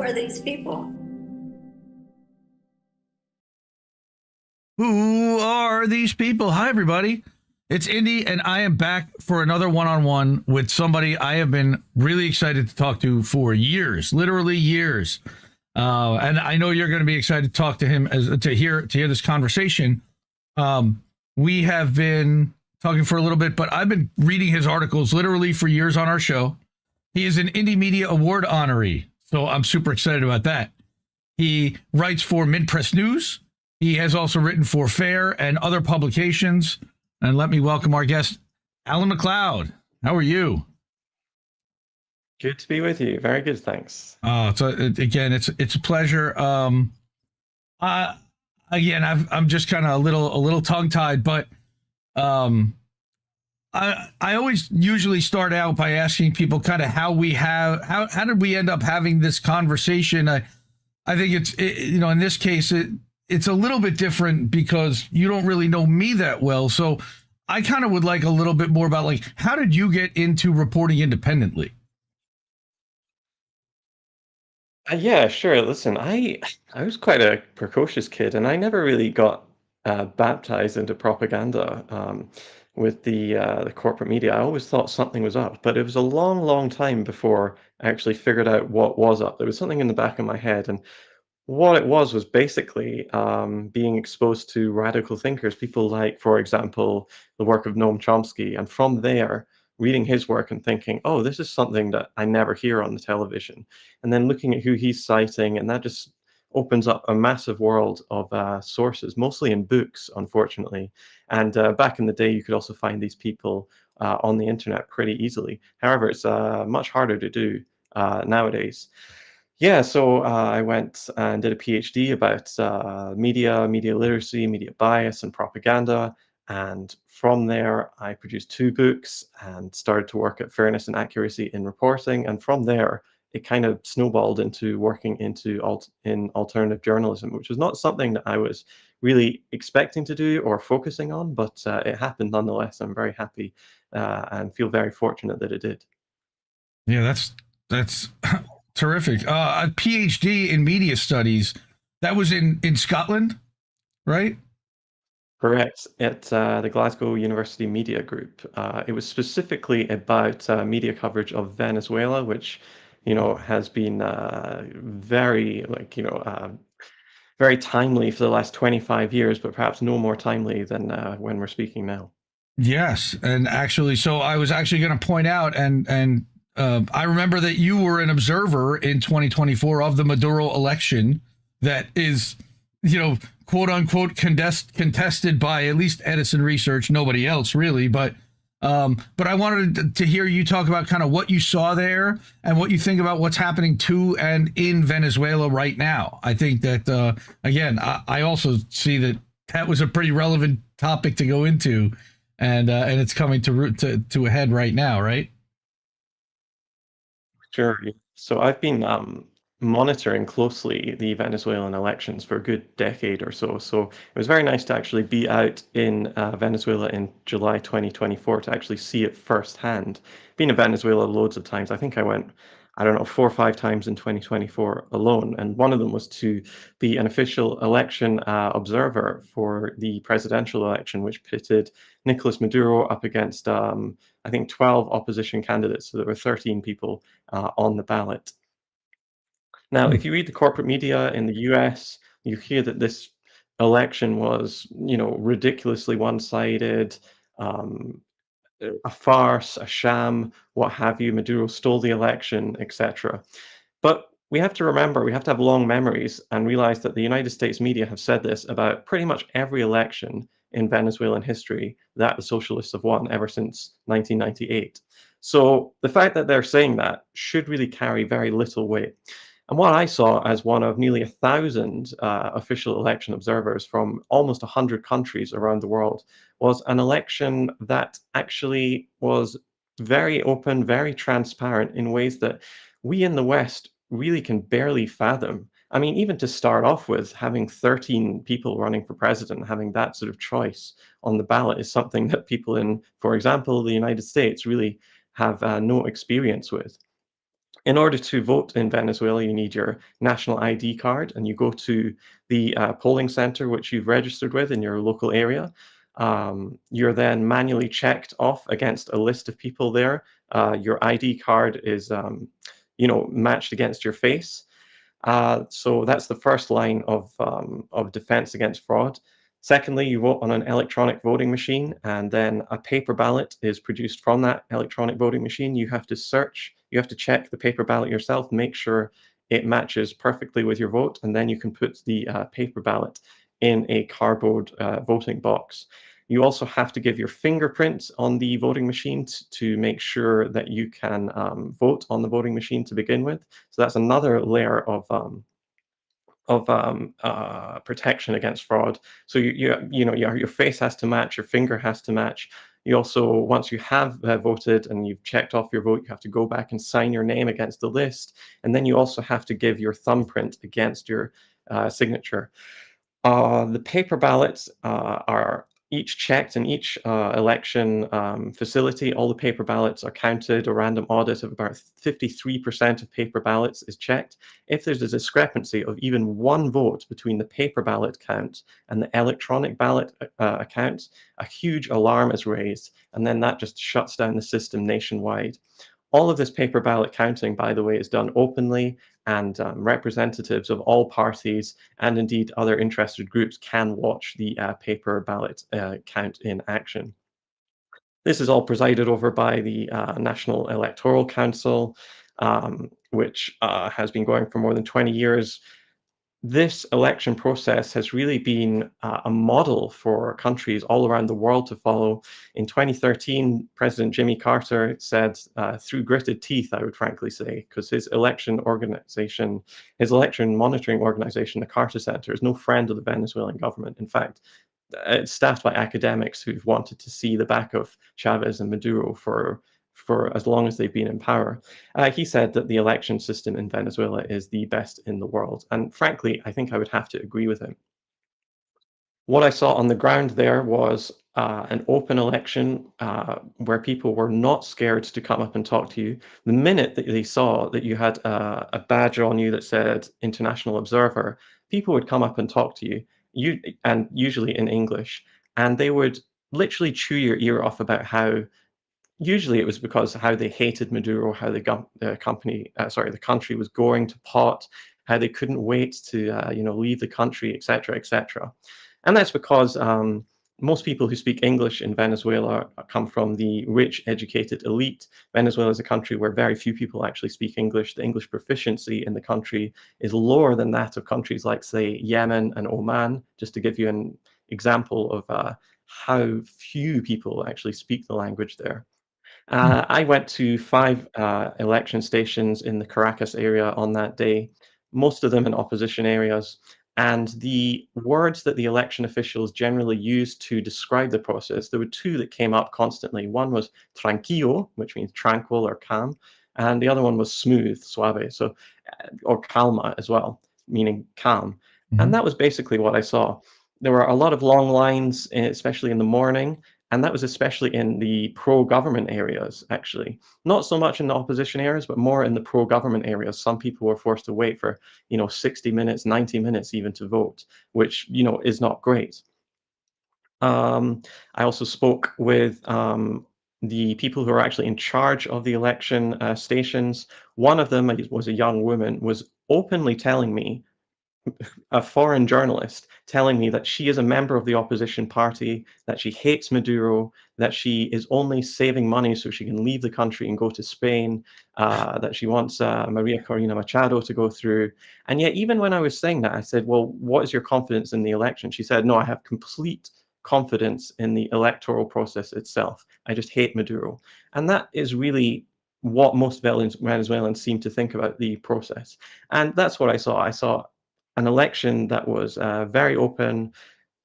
are these people? Who are these people? Hi, everybody. It's Indy, and I am back for another one-on-one with somebody I have been really excited to talk to for years, literally years. And I know you're going to be excited to talk to him to hear this conversation. We have been talking for a little bit, but I've been reading his articles literally for years on our show. He is an Indie Media Award honoree, so I'm super excited about that. He writes for Mintpress News. He has also written for Fair and other publications. And let me welcome our guest, Alan MacLeod. How are you? Good to be with you. Very good, thanks. It's a pleasure. Again, I'm just kind of a little tongue tied, but I always usually start out by asking people kind of how did we end up having this conversation? I think in this case it's a little bit different because you don't really know me that well. So I kind of would like a little bit more about how did you get into reporting independently? Yeah, sure. Listen, I was quite a precocious kid, and I never really got baptized into propaganda with the corporate media. I always thought something was up, but it was a long, long time before I actually figured out what was up. There was something in the back of my head, and what it was basically being exposed to radical thinkers, people like, for example, the work of Noam Chomsky, and from there, reading his work and thinking, oh, this is something that I never hear on the television, and then looking at who he's citing, and that just opens up a massive world of sources, mostly in books, unfortunately. And back in the day, you could also find these people on the internet pretty easily. However, it's much harder to do nowadays. Yeah, so I went and did a PhD about media literacy, media bias, and propaganda. And from there, I produced two books and started to work at fairness and accuracy in reporting. And from there, it kind of snowballed into working in alternative journalism, which was not something that I was really expecting to do or focusing on, but it happened nonetheless. I'm very happy and feel very fortunate that it did. Yeah, that's terrific. A PhD in media studies. That was in Scotland, right? Correct. At the Glasgow University Media Group. It was specifically about media coverage of Venezuela, which, has been very, very timely for the last 25 years, but perhaps no more timely than when we're speaking now. Yes, and actually, so I was actually going to point out, and I remember that you were an observer in 2024 of the Maduro election, that is, quote unquote, contested by at least Edison Research, nobody else really, but I wanted to hear you talk about kind of what you saw there and what you think about what's happening to and in Venezuela right now. I think that again, I also see that was a pretty relevant topic to go into. And it's coming to a head right now, right? Sure. Yeah. So I've been monitoring closely the Venezuelan elections for a good decade or so. So it was very nice to actually be out in Venezuela in July 2024 to actually see it firsthand. Been in Venezuela loads of times. I think I went, I don't know, 4 or 5 times in 2024 alone. And one of them was to be an official election observer for the presidential election, which pitted Nicolas Maduro up against, I think, 12 opposition candidates. So there were 13 people on the ballot. Now, Hmm. if you read the corporate media in the US, you hear that this election was, ridiculously one-sided, um, a farce, a sham, what have you. Maduro stole the election, etc. But we have to remember, we have to have long memories and realize that the United States media have said this about pretty much every election in Venezuelan history that the socialists have won ever since 1998. So the fact that they're saying that should really carry very little weight. And what I saw as one of nearly 1,000 official election observers from almost 100 countries around the world was an election that actually was very open, very transparent in ways that we in the West really can barely fathom. I mean, even to start off with, having 13 people running for president, having that sort of choice on the ballot is something that people in, for example, the United States really have no experience with. In order to vote in Venezuela, you need your national ID card, and you go to the polling center which you've registered with in your local area. You're then manually checked off against a list of people there. Your ID card is, matched against your face. So that's the first line of defense against fraud. Secondly, you vote on an electronic voting machine, and then a paper ballot is produced from that electronic voting machine. You have to check the paper ballot yourself, make sure it matches perfectly with your vote, and then you can put the paper ballot in a cardboard voting box. You also have to give your fingerprint on the voting machine to make sure that you can vote on the voting machine to begin with. So that's another layer of protection against fraud. So your face has to match, your finger has to match. You also, once you have voted and you've checked off your vote, you have to go back and sign your name against the list, and then you also have to give your thumbprint against your signature. The paper ballots are each checked in each election facility. All the paper ballots are counted. A random audit of about 53% of paper ballots is checked. If there's a discrepancy of even one vote between the paper ballot count and the electronic ballot account, a huge alarm is raised, and then that just shuts down the system nationwide. All of this paper ballot counting, by the way, is done openly, and representatives of all parties and indeed other interested groups can watch the paper ballot count in action. This is all presided over by the National Electoral Council, which has been going for more than 20 years. This election process has really been a model for countries all around the world to follow. In 2013, President Jimmy Carter said, through gritted teeth, I would frankly say, because his election monitoring organization, the Carter Center, is no friend of the Venezuelan government. In fact, it's staffed by academics who've wanted to see the back of Chavez and Maduro for as long as they've been in power. He said that the election system in Venezuela is the best in the world. And frankly, I think I would have to agree with him. What I saw on the ground there was an open election where people were not scared to come up and talk to you. The minute that they saw that you had a badge on you that said International Observer, people would come up and talk to you, and usually in English, and they would literally chew your ear off about how. Usually, it was because how they hated Maduro, how the country was going to pot, how they couldn't wait to leave the country, etc., etc. And that's because most people who speak English in Venezuela come from the rich, educated elite. Venezuela is a country where very few people actually speak English. The English proficiency in the country is lower than that of countries like, say, Yemen and Oman, just to give you an example of how few people actually speak the language there. I went to 5 election stations in the Caracas area on that day, most of them in opposition areas. And the words that the election officials generally used to describe the process, there were 2 that came up constantly. One was tranquillo, which means tranquil or calm, and the other one was smooth, suave, or calma as well, meaning calm. And that was basically what I saw. There were a lot of long lines, especially in the morning, and that was especially in the pro-government areas, actually. Not so much in the opposition areas, but more in the pro-government areas. Some people were forced to wait for, 60 minutes, 90 minutes even to vote, which, is not great. I also spoke with the people who are actually in charge of the election stations. One of them was a young woman, was openly telling me, a foreign journalist telling me that she is a member of the opposition party, that she hates Maduro, that she is only saving money so she can leave the country and go to Spain, that she wants Maria Corina Machado to go through. And yet, even when I was saying that, I said, well, what is your confidence in the election? She said, no, I have complete confidence in the electoral process itself. I just hate Maduro. And that is really what most Venezuelans seem to think about the process. And that's what I saw. I saw an election that was very open,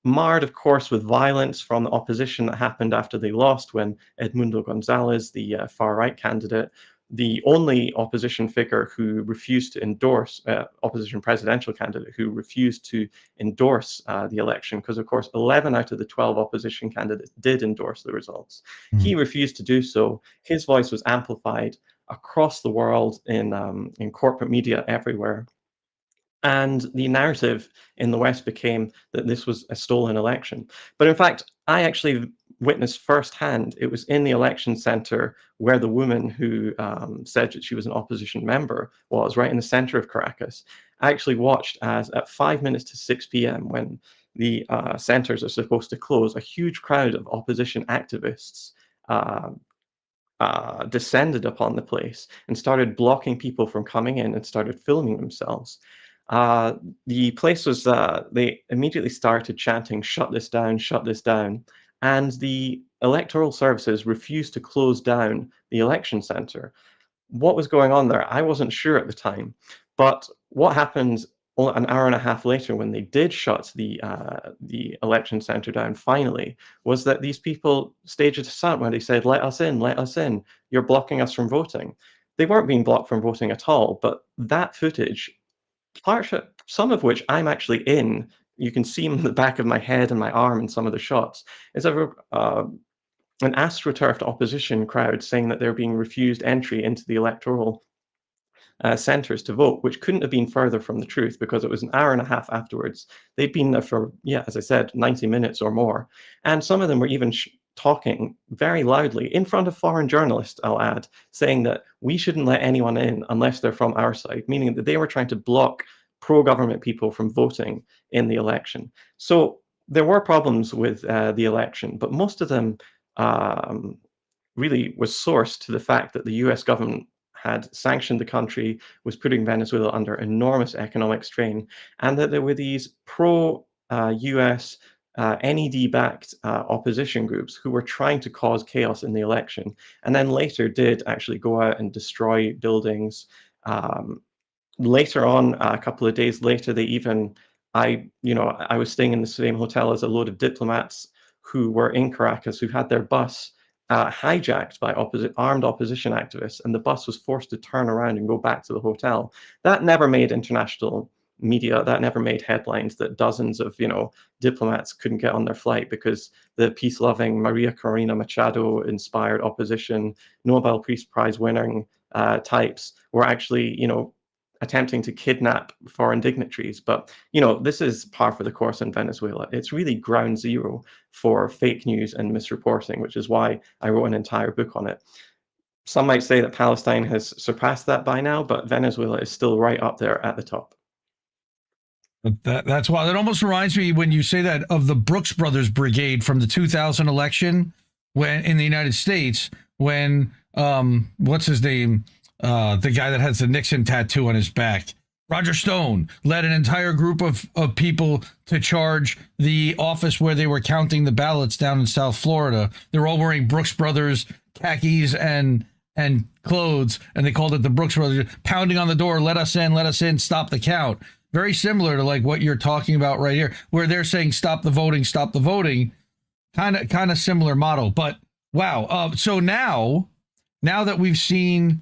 marred, of course, with violence from the opposition that happened after they lost when Edmundo Gonzalez, the far-right candidate, the only opposition figure who refused to endorse, opposition presidential candidate who refused to endorse the election, because, of course, 11 out of the 12 opposition candidates did endorse the results. He refused to do so. His voice was amplified. across the world in corporate media everywhere. And the narrative in the West became that this was a stolen election. But in fact, I actually witnessed firsthand, it was in the election center where the woman who said that she was an opposition member was, right in the center of Caracas. I actually watched as at 5 minutes to 6 p.m., when the centers are supposed to close, a huge crowd of opposition activists uh, descended upon the place and started blocking people from coming in and started filming themselves. Uh, the place was, they immediately started chanting, shut this down. And the electoral services refused to close down the election center. What was going on there? I wasn't sure at the time. But what happened an hour and a half later, when they did shut the election center down finally, was that these people staged a stunt where they said, let us in, let us in. You're blocking us from voting. They weren't being blocked from voting at all, but that footage, some of which I'm actually in, you can see in the back of my head and my arm in some of the shots, is an astroturfed opposition crowd saying that they're being refused entry into the electoral centers to vote, which couldn't have been further from the truth, because it was an hour and a half afterwards. They'd been there for, yeah, as I said, 90 minutes or more. And some of them were even talking very loudly in front of foreign journalists, I'll add, saying that we shouldn't let anyone in unless they're from our side, meaning that they were trying to block pro-government people from voting in the election. So there were problems with the election, but most of them um, really was sourced to the fact that the US government had sanctioned the country, was putting Venezuela under enormous economic strain, and that there were these pro US NED backed opposition groups who were trying to cause chaos in the election, and then later did actually go out and destroy buildings. Um, Later on, a couple of days later, they even, I was staying in the same hotel as a load of diplomats who were in Caracas, who had their bus hijacked by armed opposition activists, and the bus was forced to turn around and go back to the hotel. That never made international media. That never made headlines that dozens of, diplomats couldn't get on their flight because the peace-loving Maria Corina Machado inspired opposition, Nobel Peace Prize winning types were actually, attempting to kidnap foreign dignitaries. But, this is par for the course in Venezuela. It's really ground zero for fake news and misreporting, which is why I wrote an entire book on it. Some might say that Palestine has surpassed that by now, but Venezuela is still right up there at the top. That's why it almost reminds me, when you say that, of the Brooks Brothers Brigade from the 2000 election, when in the United States, when what's his name, the guy that has the Nixon tattoo on his back, Roger Stone, led an entire group of people to charge the office where they were counting the ballots down in South Florida. They're all wearing Brooks Brothers khakis and clothes, and they called it the Brooks Brothers, pounding on the door, let us in, stop the count. Very similar to like what you're talking about right here, where they're saying stop the voting, kind of similar model. But wow, so now that we've seen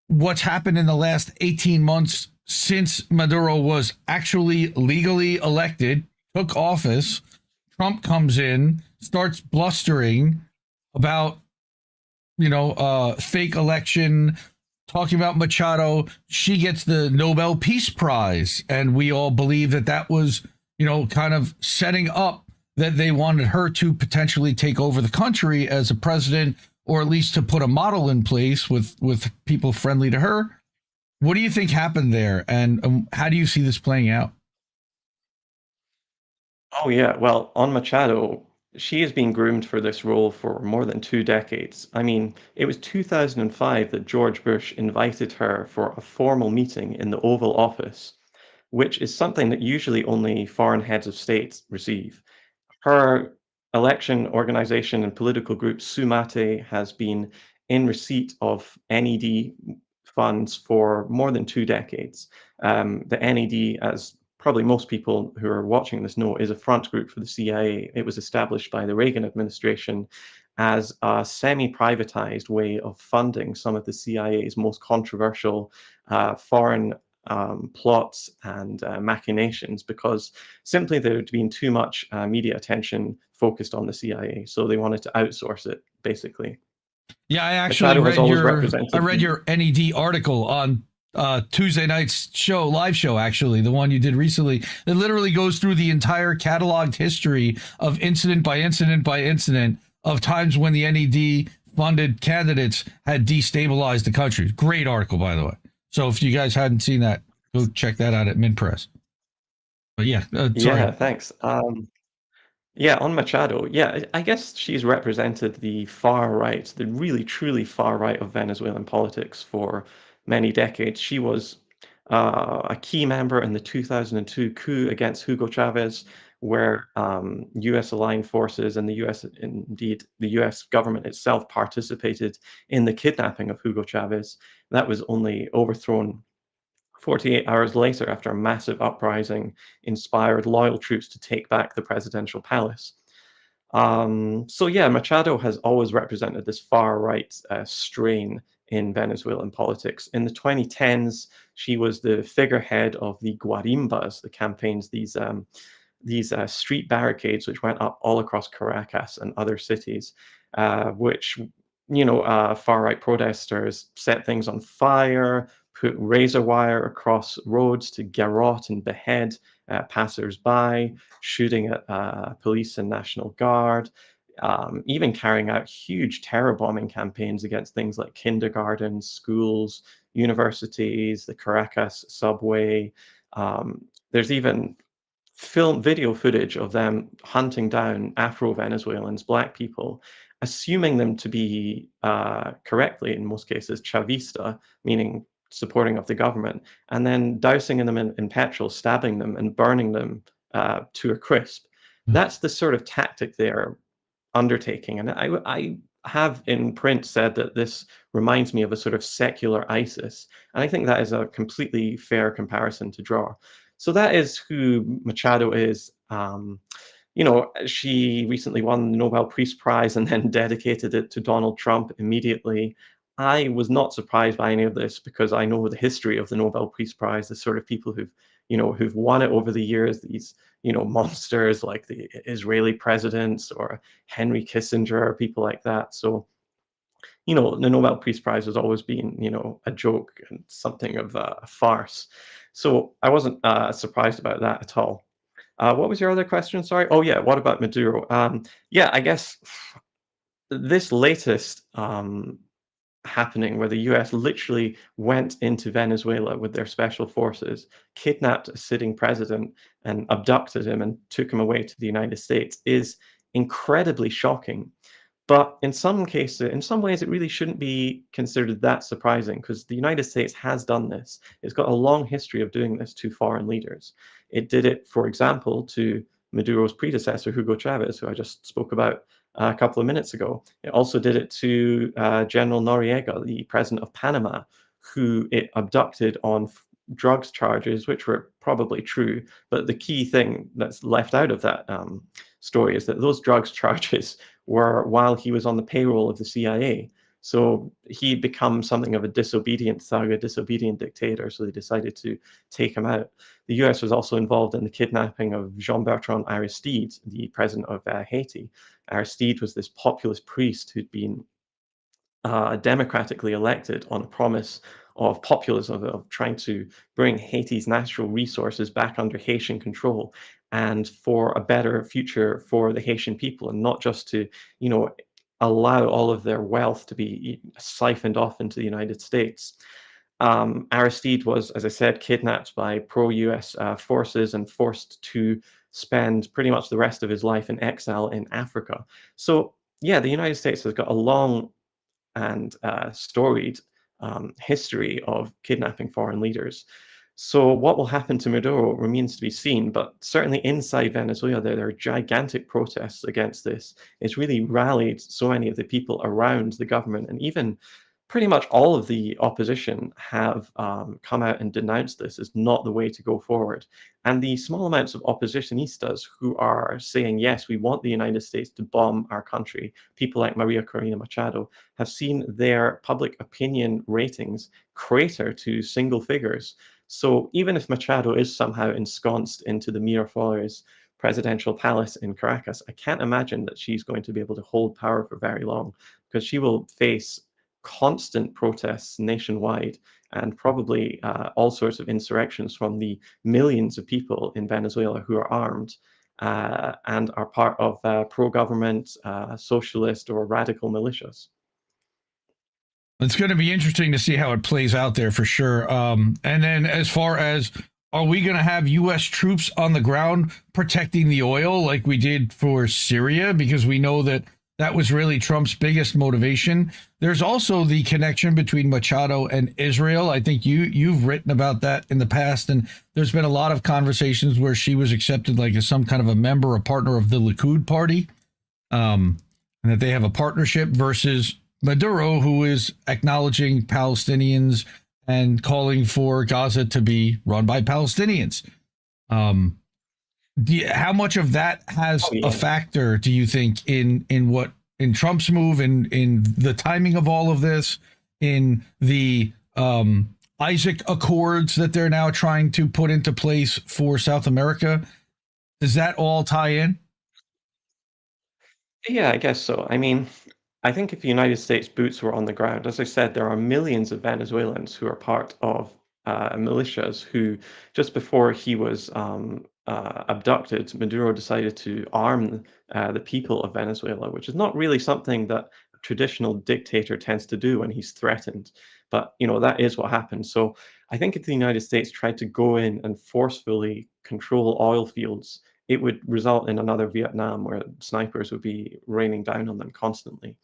what's happened in the last 18 months since Maduro was actually legally elected, took office, Trump comes in, starts blustering about, fake election, talking about Machado. She gets the Nobel Peace Prize, and we all believe that was, kind of setting up that they wanted her to potentially take over the country as a president, or at least to put a model in place with people friendly to her. What do you think happened there, and how do you see this playing out? Oh, yeah. Well, on Machado, she has been groomed for this role for more than 2 decades. I mean, it was 2005 that George Bush invited her for a formal meeting in the Oval Office, which is something that usually only foreign heads of state receive. Her election organization and political group, Sumate, has been in receipt of NED funds for more than 2 decades. The NED, as probably most people who are watching this know, is a front group for the CIA. It was established by the Reagan administration as a semi-privatized way of funding some of the CIA's most controversial foreign plots and machinations, because simply there had been too much media attention focused on the CIA. So they wanted to outsource it, basically. Yeah, I actually Machado has read always your represented the NED article on Tuesday night's live show, actually, the one you did recently. It literally goes through the entire cataloged history of incident by incident by incident of times when the NED funded candidates had destabilized the country. Great article, by the way. So if you guys hadn't seen that, go check that out at Mintpress. But yeah, yeah, sorry. thanks. Yeah, on Machado, yeah, I guess she's represented the far right, the really truly far right of Venezuelan politics for many decades. She was a key member in the 2002 coup against Hugo Chavez, where US aligned forces and the US, indeed, the US government itself participated in the kidnapping of Hugo Chavez. That was only overthrown 48 hours later after a massive uprising inspired loyal troops to take back the presidential palace. So yeah, Machado has always represented this far right strain in Venezuelan politics. In the 2010s, she was the figurehead of the Guarimbas, the campaigns, these street barricades which went up all across Caracas and other cities, which far right protesters set things on fire, put razor wire across roads to garrote and behead passers-by, shooting at police and National Guard, even carrying out huge terror bombing campaigns against things like kindergartens, schools, universities, the Caracas subway. There's even video footage of them hunting down Afro-Venezuelans, black people, assuming them to be correctly, in most cases, Chavista, meaning supporting of the government, and then dousing them in petrol, stabbing them, and burning them to a crisp. That's the sort of tactic they're undertaking. And I have in print said that this reminds me of a sort of secular ISIS. And I think that is a completely fair comparison to draw. So that is who Machado is. She recently won the Nobel Peace Prize and then dedicated it to Donald Trump immediately. I was not surprised by any of this because I know the history of the Nobel Peace Prize, the sort of people who've won it over the years, these, monsters like the Israeli presidents or Henry Kissinger or people like that. So, the Nobel Peace Prize has always been, a joke and something of a farce. So I wasn't surprised about that at all. What was your other question? Sorry. Oh yeah, what about Maduro? Yeah, I guess this latest happening where the US literally went into Venezuela with their special forces, kidnapped a sitting president and abducted him and took him away to the United States is incredibly shocking. But in some cases, in some ways, it really shouldn't be considered that surprising because the United States has done this. It's got a long history of doing this to foreign leaders. It did it, for example, to Maduro's predecessor, Hugo Chavez, who I just spoke about a couple of minutes ago. It also did it to General Noriega, the president of Panama, who it abducted on drugs charges, which were probably true. But the key thing that's left out of that story is that those drugs charges were while he was on the payroll of the CIA. So he'd become something of a disobedient thug, a disobedient dictator. So they decided to take him out. The US was also involved in the kidnapping of Jean-Bertrand Aristide, the president of Haiti. Aristide was this populist priest who'd been democratically elected on a promise of populism, of trying to bring Haiti's natural resources back under Haitian control and for a better future for the Haitian people, and not just to, allow all of their wealth to be siphoned off into the United States. Aristide was, as I said, kidnapped by pro-US forces and forced to spend pretty much the rest of his life in exile in Africa. So, yeah, the United States has got a long and storied history of kidnapping foreign leaders. So what will happen to Maduro remains to be seen, but certainly inside Venezuela, there are gigantic protests against this. It's really rallied so many of the people around the government, and even pretty much all of the opposition have come out and denounced this as not the way to go forward. And the small amounts of oppositionistas who are saying, yes, we want the United States to bomb our country, people like Maria Corina Machado, have seen their public opinion ratings crater to single figures. So even if Machado is somehow ensconced into the Miraflores presidential palace in Caracas. I can't imagine that she's going to be able to hold power for very long because she will face constant protests nationwide and probably all sorts of insurrections from the millions of people in Venezuela who are armed and are part of pro-government, socialist, or radical militias. It's going to be interesting to see how it plays out there for sure. And then, as far as, are we going to have U.S. troops on the ground protecting the oil like we did for Syria? Because we know that that was really Trump's biggest motivation. There's also the connection between Machado and Israel. I think you've written about that in the past, and there's been a lot of conversations where she was accepted like as some kind of a member, a partner of the Likud party, and that they have a partnership versus Maduro, who is acknowledging Palestinians and calling for Gaza to be run by Palestinians. How much of that has a factor, do you think, in Trump's move, in the timing of all of this, in the Isaac Accords that they're now trying to put into place for South America? Does that all tie in? Yeah, I guess so. I mean, I think if the United States boots were on the ground, as I said, there are millions of Venezuelans who are part of militias who, just before he was abducted, Maduro decided to arm the people of Venezuela, which is not really something that a traditional dictator tends to do when he's threatened. But, that is what happened. So I think if the United States tried to go in and forcefully control oil fields, it would result in another Vietnam where snipers would be raining down on them constantly.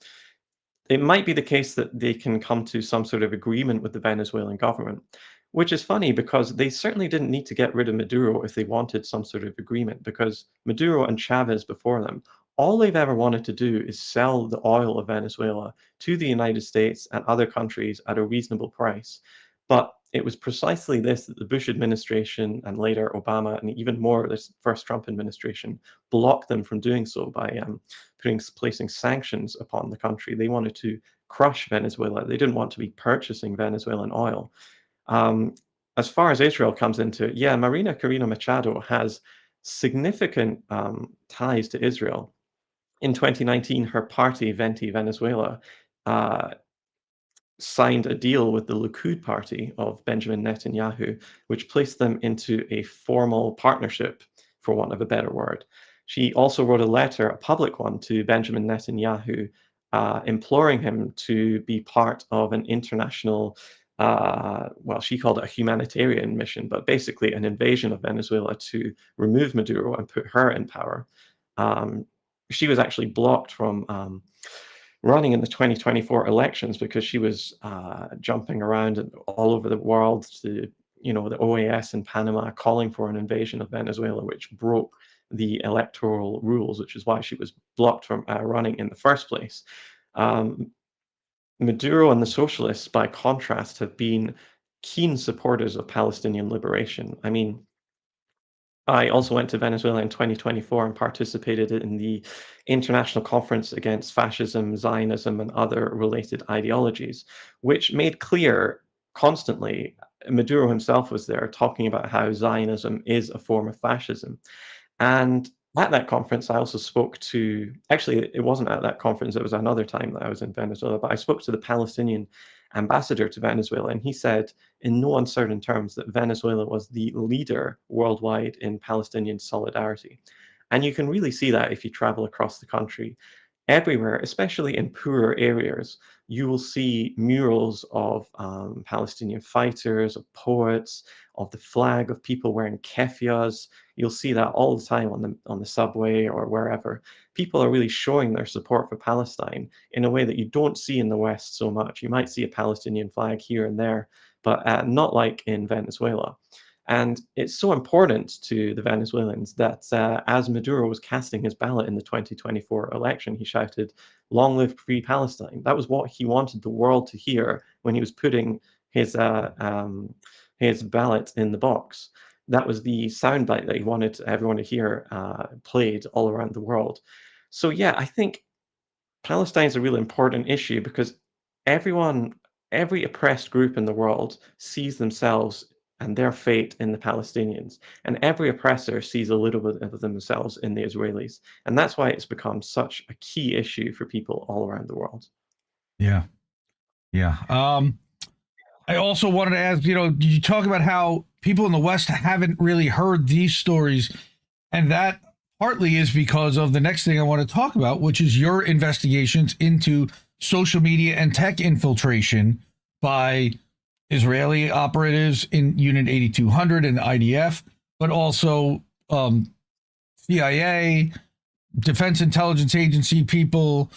It might be the case that they can come to some sort of agreement with the Venezuelan government, which is funny because they certainly didn't need to get rid of Maduro if they wanted some sort of agreement, because Maduro and Chavez before them, all they've ever wanted to do is sell the oil of Venezuela to the United States and other countries at a reasonable price. But it was precisely this that the Bush administration and later Obama and even more this first Trump administration blocked them from doing so by placing sanctions upon the country. They wanted to crush Venezuela. They didn't want to be purchasing Venezuelan oil. Um, as far as Israel comes into it, yeah, Marina Corina Machado has significant ties to Israel. In 2019, her party, Venti Venezuela, uh, signed a deal with the Likud party of Benjamin Netanyahu, which placed them into a formal partnership, for want of a better word. She also wrote a letter, a public one, to Benjamin Netanyahu, imploring him to be part of an international, well, she called it a humanitarian mission, but basically an invasion of Venezuela to remove Maduro and put her in power. Um, she was actually blocked from running in the 2024 elections because she was jumping around all over the world to, the OAS in Panama calling for an invasion of Venezuela, which broke the electoral rules, which is why she was blocked from running in the first place. Um, Maduro and the socialists, by contrast, have been keen supporters of Palestinian liberation. I mean, I also went to Venezuela in 2024 and participated in the International Conference Against Fascism, Zionism, and Other Related Ideologies, which made clear constantly, Maduro himself was there talking about how Zionism is a form of fascism. And at that conference, I also spoke to, actually, it wasn't at that conference, it was another time that I was in Venezuela, but I spoke to the Palestinian ambassador to Venezuela, and he said in no uncertain terms that Venezuela was the leader worldwide in Palestinian solidarity. And you can really see that if you travel across the country. Everywhere, especially in poorer areas, you will see murals of Palestinian fighters, of poets, of the flag, of people wearing keffiyehs. You'll see that all the time on the subway or wherever. People are really showing their support for Palestine in a way that you don't see in the West so much. You might see a Palestinian flag here and there, but not like in Venezuela. And it's so important to the Venezuelans that as Maduro was casting his ballot in the 2024 election, he shouted, "Long live free Palestine." That was what he wanted the world to hear when he was putting his ballot in the box. That was the soundbite that he wanted everyone to hear played all around the world. So yeah, I think Palestine is a really important issue because everyone, every oppressed group in the world sees themselves and their fate in the Palestinians. And every oppressor sees a little bit of themselves in the Israelis. And that's why it's become such a key issue for people all around the world. Yeah. Yeah. I also wanted to ask, you talk about how people in the West haven't really heard these stories, and that partly is because of the next thing I want to talk about, which is your investigations into social media and tech infiltration by Israeli operatives in Unit 8200 and the IDF, but also CIA, Defense Intelligence Agency people,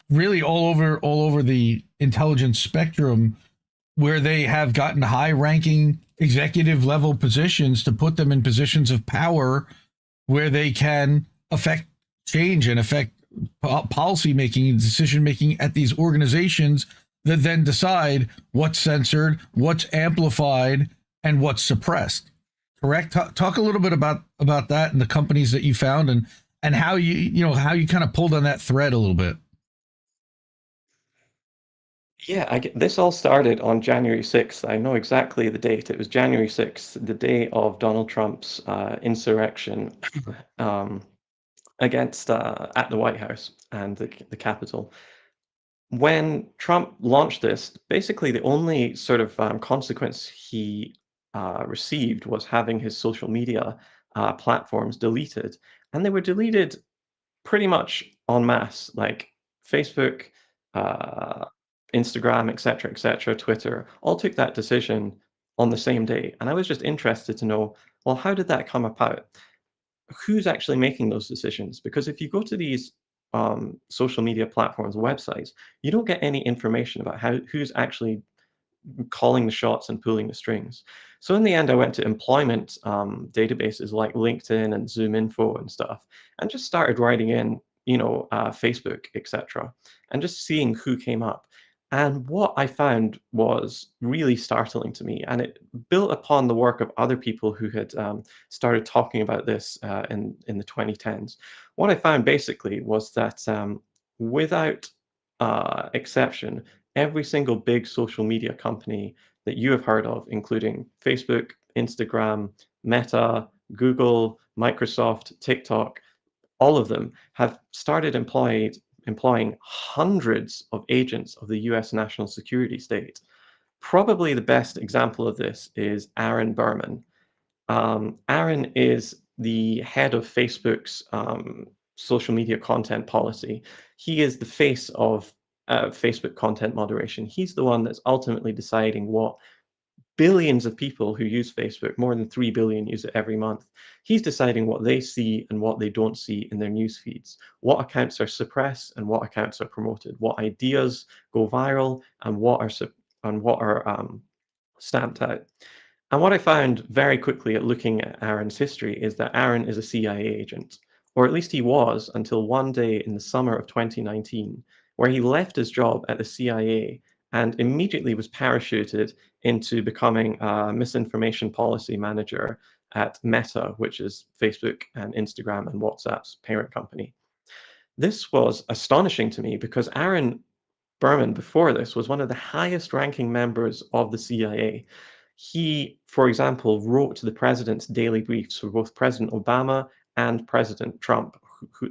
really all over the intelligence spectrum, where they have gotten high-ranking executive level positions to put them in positions of power where they can affect change and affect policy making and decision making at these organizations that then decide what's censored, what's amplified, and what's suppressed. Correct? Talk a little bit about that and the companies that you found, and how how you kind of pulled on that thread a little bit. Yeah, this all started on January 6th. I know exactly the date. It was January 6th, the day of Donald Trump's insurrection um, against at the White House and the Capitol. When Trump launched this, basically the only sort of consequence he received was having his social media platforms deleted, and they were deleted pretty much en masse, like Facebook, uh, Instagram, et cetera, Twitter, all took that decision on the same day. And I was just interested to know, well, how did that come about? Who's actually making those decisions? Because if you go to these social media platforms, websites, you don't get any information about who's actually calling the shots and pulling the strings. So in the end, I went to employment databases like LinkedIn and ZoomInfo and stuff, and just started writing in, Facebook, etc., and just seeing who came up. And what I found was really startling to me, and it built upon the work of other people who had started talking about this in the 2010s. What I found basically was that without exception, every single big social media company that you have heard of, including Facebook, Instagram, Meta, Google, Microsoft, TikTok, all of them have started employing hundreds of agents of the US national security state. Probably the best example of this is Aaron Berman. Aaron is the head of Facebook's social media content policy. He is the face of Facebook content moderation. He's the one that's ultimately deciding what billions of people who use Facebook, more than 3 billion use it every month. He's deciding what they see and what they don't see in their news feeds, what accounts are suppressed and what accounts are promoted, what ideas go viral and what are stamped out. And what I found very quickly at looking at Aaron's history is that Aaron is a CIA agent, or at least he was until one day in the summer of 2019, where he left his job at the CIA and immediately was parachuted into becoming a misinformation policy manager at Meta, which is Facebook and Instagram and WhatsApp's parent company. This was astonishing to me because Aaron Berman, before this, was one of the highest ranking members of the CIA. He, for example, wrote the president's daily briefs for both President Obama and President Trump.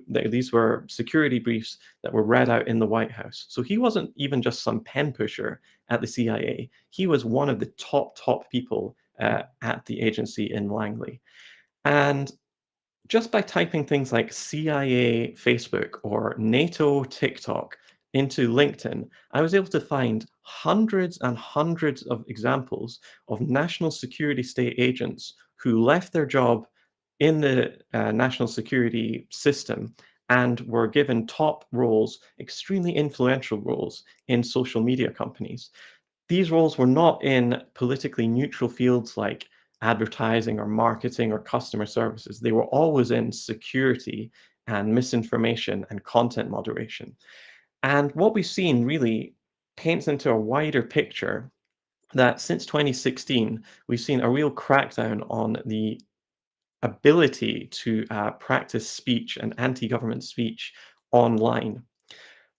These were security briefs that were read out in the White House. So he wasn't even just some pen pusher at the CIA. He was one of the top people at the agency in Langley. And just by typing things like CIA Facebook or NATO TikTok into LinkedIn, I was able to find hundreds and hundreds of examples of national security state agents who left their job in the national security system and were given top roles, extremely influential roles in social media companies. These roles were not in politically neutral fields like advertising or marketing or customer services. They were always in security and misinformation and content moderation. And what we've seen really paints into a wider picture that since 2016, we've seen a real crackdown on the ability to practice speech and anti government speech online.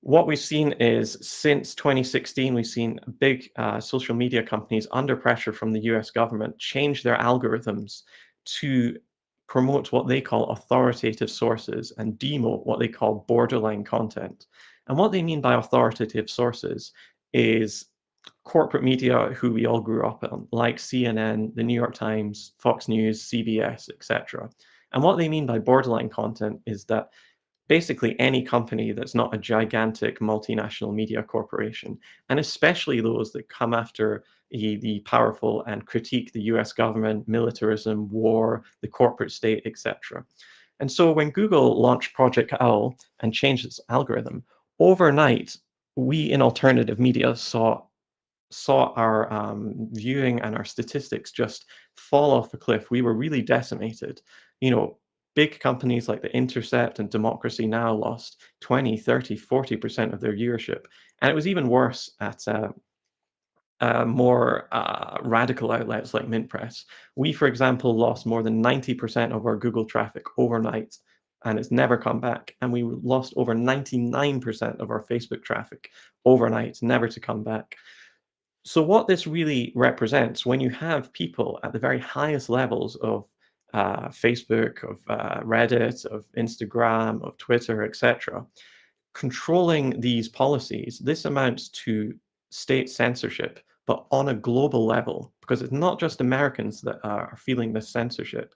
what we've seen is since 2016, we've seen big social media companies under pressure from the US government change their algorithms to promote what they call authoritative sources and demote what they call borderline content. And what they mean by authoritative sources is corporate media who we all grew up on, like CNN, the New York Times, Fox News, CBS, etc. And what they mean by borderline content is that basically any company that's not a gigantic multinational media corporation, and especially those that come after the powerful and critique the US government, militarism, war, the corporate state, etc. And so when Google launched Project Owl and changed its algorithm, overnight, we in alternative media saw our viewing and our statistics just fall off a cliff. We were really decimated. You know, big companies like The Intercept and Democracy Now! Lost 20, 30, 40% of their viewership. And it was even worse at more radical outlets like Mintpress. We, for example, lost more than 90% of our Google traffic overnight, and it's never come back. And we lost over 99% of our Facebook traffic overnight, never to come back. So what this really represents, when you have people at the very highest levels of Facebook, of Reddit, of Instagram, of Twitter, etc., controlling these policies, this amounts to state censorship, but on a global level, because it's not just Americans that are feeling this censorship.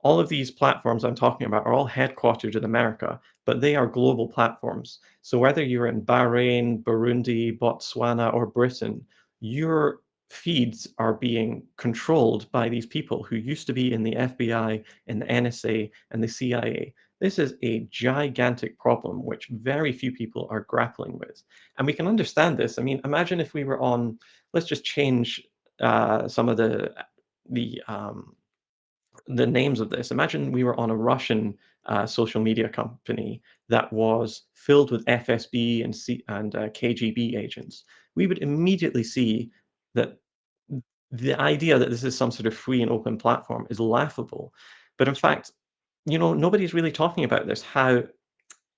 All of these platforms I'm talking about are all headquartered in America, but they are global platforms. So whether you're in Bahrain, Burundi, Botswana, or Britain, your feeds are being controlled by these people who used to be in the FBI, in the NSA, and the CIA. This is a gigantic problem which very few people are grappling with. And we can understand this. I mean, imagine if we were on, let's just change some of the um, the names of this. Imagine we were on a Russian social media company that was filled with FSB and KGB agents. We would immediately see that the idea that this is some sort of free and open platform is laughable. But in fact, you know, nobody's really talking about this, how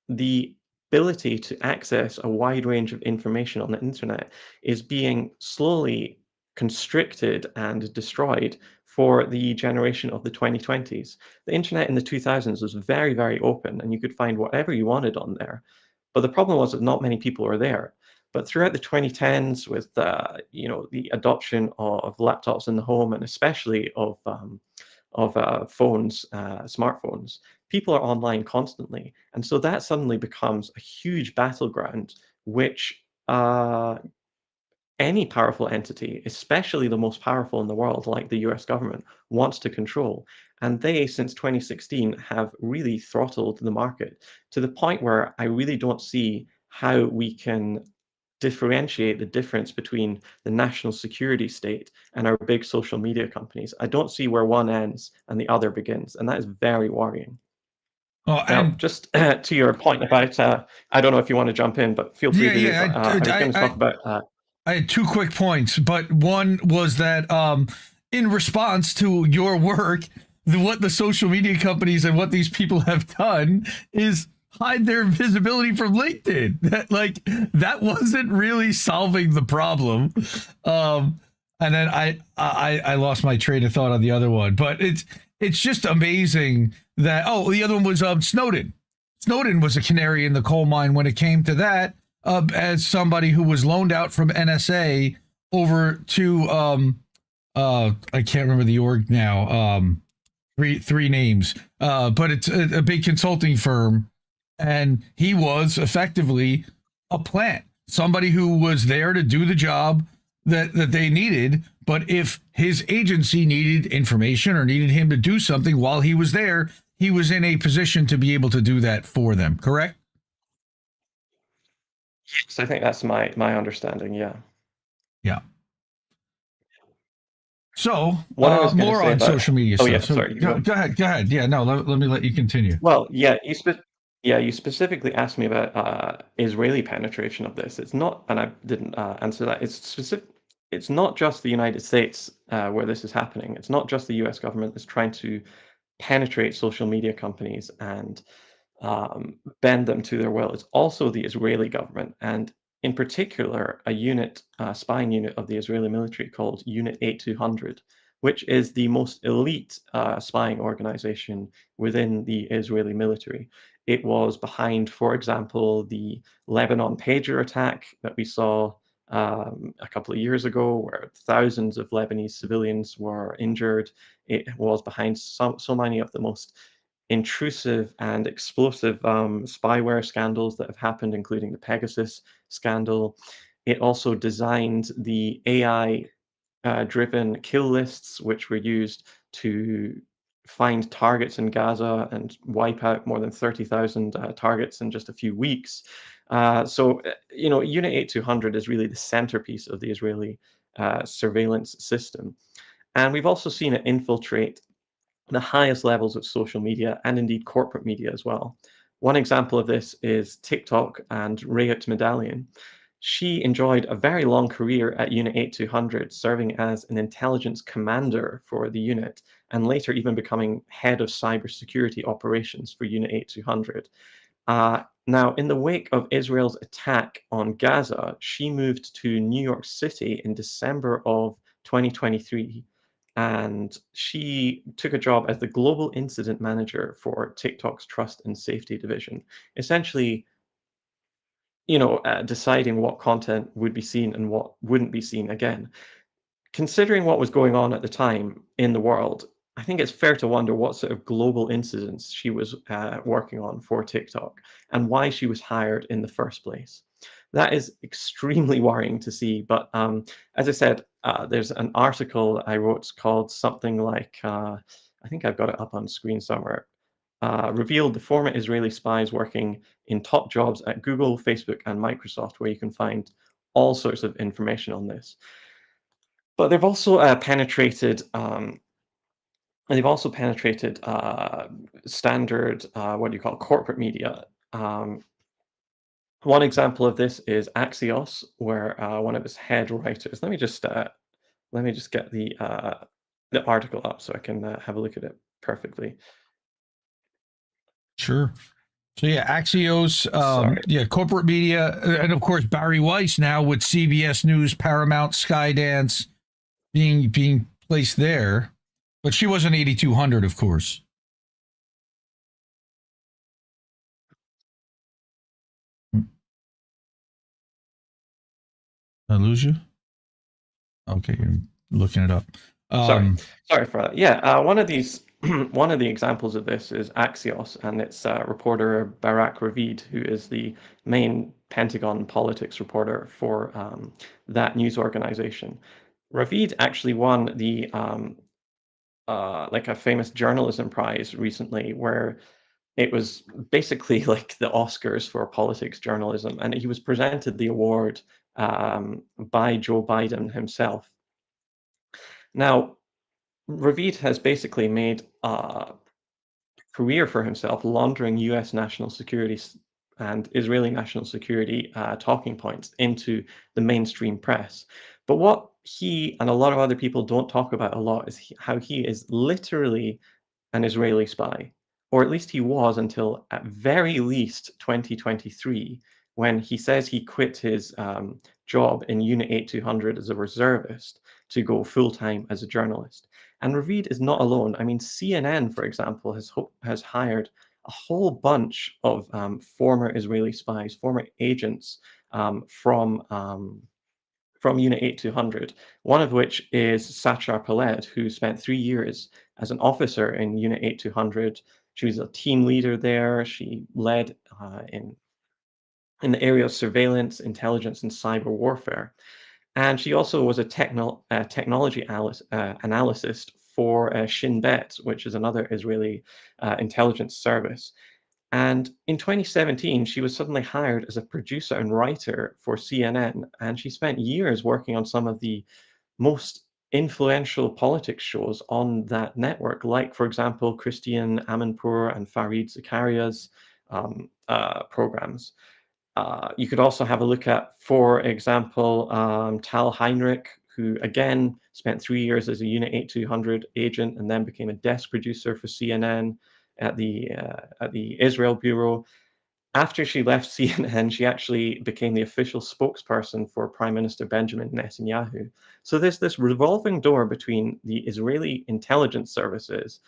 the ability to access a wide range of information on the internet is being slowly constricted and destroyed for the generation of the 2020s. The internet in the 2000s was very, very open, and you could find whatever you wanted on there. But the problem was that not many people were there. But throughout the 2010s, with you know, the adoption of laptops in the home, and especially of phones, smartphones, people are online constantly. And so that suddenly becomes a huge battleground, which any powerful entity, especially the most powerful in the world, like the US government, wants to control. And they, since 2016, have really throttled the market to the point where I really don't see how we can differentiate the difference between the national security state and our big social media companies. I don't see where one ends and the other begins, and that is very worrying. Oh, Now, and just to your point about, I don't know if you want to jump in, but feel free yeah, to. yeah. I was going to talk about. I had two quick points, but one was that in response to your work, what the social media companies and what these people have done is hide their visibility from LinkedIn. That wasn't really solving the problem. And then I lost my train of thought on the other one, but it's just amazing that the other one was Snowden. Snowden was a canary in the coal mine when it came to that. As somebody who was loaned out from NSA over to I can't remember the org now. Three names, but it's a big consulting firm, and he was effectively a plant, somebody who was there to do the job that they needed. But if his agency needed information or needed him to do something while he was there, he was in a position to be able to do that for them. Correct? So I think that's my understanding. Yeah. Yeah. So, What I was going to more say on about. social media Oh yeah, stuff. So, sorry. You go. go ahead. Go ahead. Yeah, no, let me let you continue. Well, yeah, you specifically asked me about Israeli penetration of this. It's not, and I didn't answer that. It's not just the United States where this is happening. It's not just the U.S. government that's trying to penetrate social media companies and bend them to their will. It's also the Israeli government, and in particular, a unit, a spying unit of the Israeli military called Unit 8200, which is the most elite spying organization within the Israeli military. It was behind, for example, the Lebanon pager attack that we saw a couple of years ago, where thousands of Lebanese civilians were injured. It was behind so many of the most intrusive and explosive spyware scandals that have happened, including the Pegasus scandal. It also designed the AI driven kill lists, which were used to find targets in Gaza and wipe out more than 30,000 targets in just a few weeks. Unit 8200 is really the centerpiece of the Israeli surveillance system. And we've also seen it infiltrate the highest levels of social media and indeed corporate media as well. One example of this is TikTok and Rayot Medallion. She enjoyed a very long career at Unit 8200, serving as an intelligence commander for the unit, and later even becoming head of cybersecurity operations for Unit 8200. Now, in the wake of Israel's attack on Gaza, she moved to New York City in December of 2023, and she took a job as the global incident manager for TikTok's trust and safety division. Essentially, deciding what content would be seen and what wouldn't be seen again. Considering what was going on at the time in the world, I think it's fair to wonder what sort of global incidents she was working on for TikTok and why she was hired in the first place. That is extremely worrying to see. But as I said, there's an article I wrote called something like, I think I've got it up on screen somewhere, revealed the former Israeli spies working in top jobs at Google, Facebook, and Microsoft, where you can find all sorts of information on this. But they've also penetrated. They've also penetrated standard, what do you call it, corporate media. One example of this is Axios, where one of its head writers. Let me just get the article up so I can have a look at it perfectly. Sure. So yeah, Axios, Sorry. yeah, corporate media, and of course Barry Weiss now with CBS News, Paramount, Skydance being placed there, but she wasn't 8200, of course. I lose you. Okay, you're looking it up. Sorry, sorry for that. Yeah, one of these, one of the examples of this is Axios, and its reporter Barak Ravid, who is the main Pentagon politics reporter for that news organization. Ravid actually won the like a famous journalism prize recently, where it was basically like the Oscars for politics journalism, and he was presented the award by Joe Biden himself. Now, Ravid has basically made a career for himself laundering US national security and Israeli national security talking points into the mainstream press. But what he and a lot of other people don't talk about a lot is how he is literally an Israeli spy, or at least he was until at very least 2023, when he says he quit his job in Unit 8200 as a reservist to go full time as a journalist. And Ravid is not alone. I mean, CNN, for example, has hired a whole bunch of former Israeli spies, former agents from Unit 8200, one of which is Sachar Paled, who spent 3 years as an officer in Unit 8200. She was a team leader there. She led in the area of surveillance, intelligence, and cyber warfare. And she also was a technology analyst for Shin Bet, which is another Israeli intelligence service. And in 2017, she was suddenly hired as a producer and writer for CNN, and she spent years working on some of the most influential politics shows on that network, like, for example, Christiane Amanpour and Fareed Zakaria's programs. You could also have a look at, for example, Tal Heinrich, who again spent 3 years as a Unit 8200 agent and then became a desk producer for CNN. at the Israel bureau. After she left CNN, she actually became the official spokesperson for Prime Minister Benjamin Netanyahu. So there's this revolving door between the Israeli intelligence services,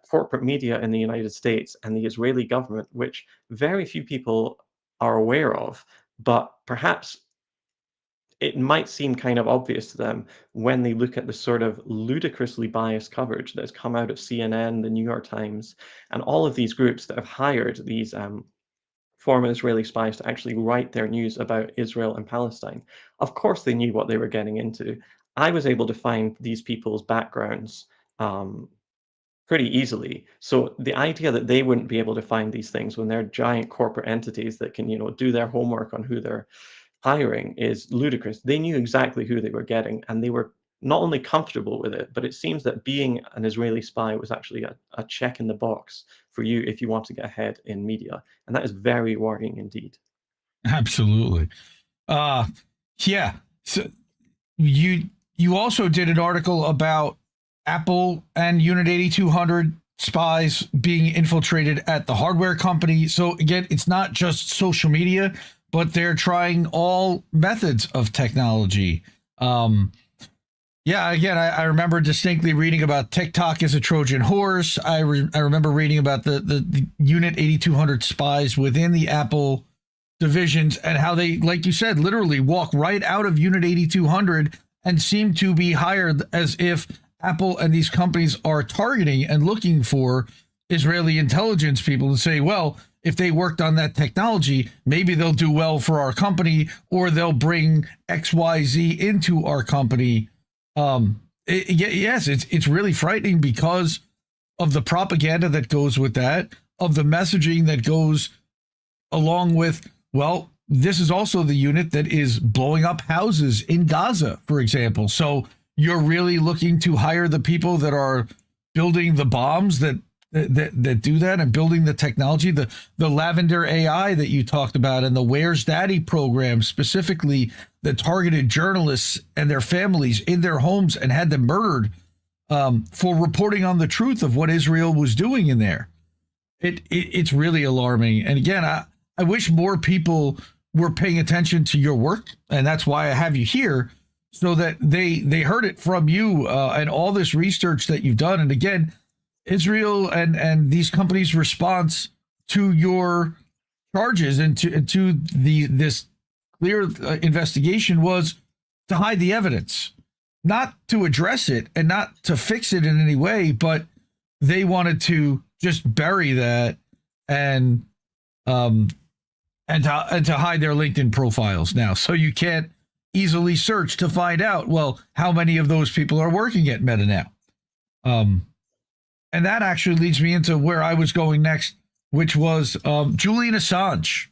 corporate media in the United States, and the Israeli government, which very few people are aware of, but perhaps it might seem kind of obvious to them when they look at the sort of ludicrously biased coverage that has come out of CNN, the New York Times, and all of these groups that have hired these former Israeli spies to actually write their news about Israel and Palestine. Of course, they knew what they were getting into. I was able to find these people's backgrounds pretty easily. So the idea that they wouldn't be able to find these things when they're giant corporate entities that can, do their homework on who they're hiring is ludicrous. They knew exactly who they were getting, and they were not only comfortable with it, but it seems that being an Israeli spy was actually a check in the box for you if you want to get ahead in media. And that is very worrying indeed. Absolutely. Yeah. So you also did an article about Apple and Unit 8200 spies being infiltrated at the hardware company. So again, it's not just social media, but they're trying all methods of technology. Yeah, again, I remember distinctly reading about TikTok as a Trojan horse. I remember reading about the Unit 8200 spies within the Apple divisions and how they, like you said, literally walk right out of Unit 8200 and seem to be hired as if Apple and these companies are targeting and looking for Israeli intelligence people to say, well, if they worked on that technology, maybe they'll do well for our company, or they'll bring XYZ into our company. Yes, it's really frightening because of the propaganda that goes with that, of the messaging that goes along with, well, this is also the unit that is blowing up houses in Gaza, for example. So you're really looking to hire the people that are building the bombs that do that and building the technology, the Lavender AI that you talked about, and the Where's Daddy program specifically that targeted journalists and their families in their homes and had them murdered for reporting on the truth of what Israel was doing in there. It's really alarming. And again, I wish more people were paying attention to your work, and that's why I have you here, so that they heard it from you and all this research that you've done. And again, Israel and these companies' response to your charges and to this clear investigation was to hide the evidence, not to address it and not to fix it in any way, but they wanted to just bury that and to hide their LinkedIn profiles now, so you can't easily search to find out, well, how many of those people are working at Meta now. And that actually leads me into where I was going next, which was Julian Assange,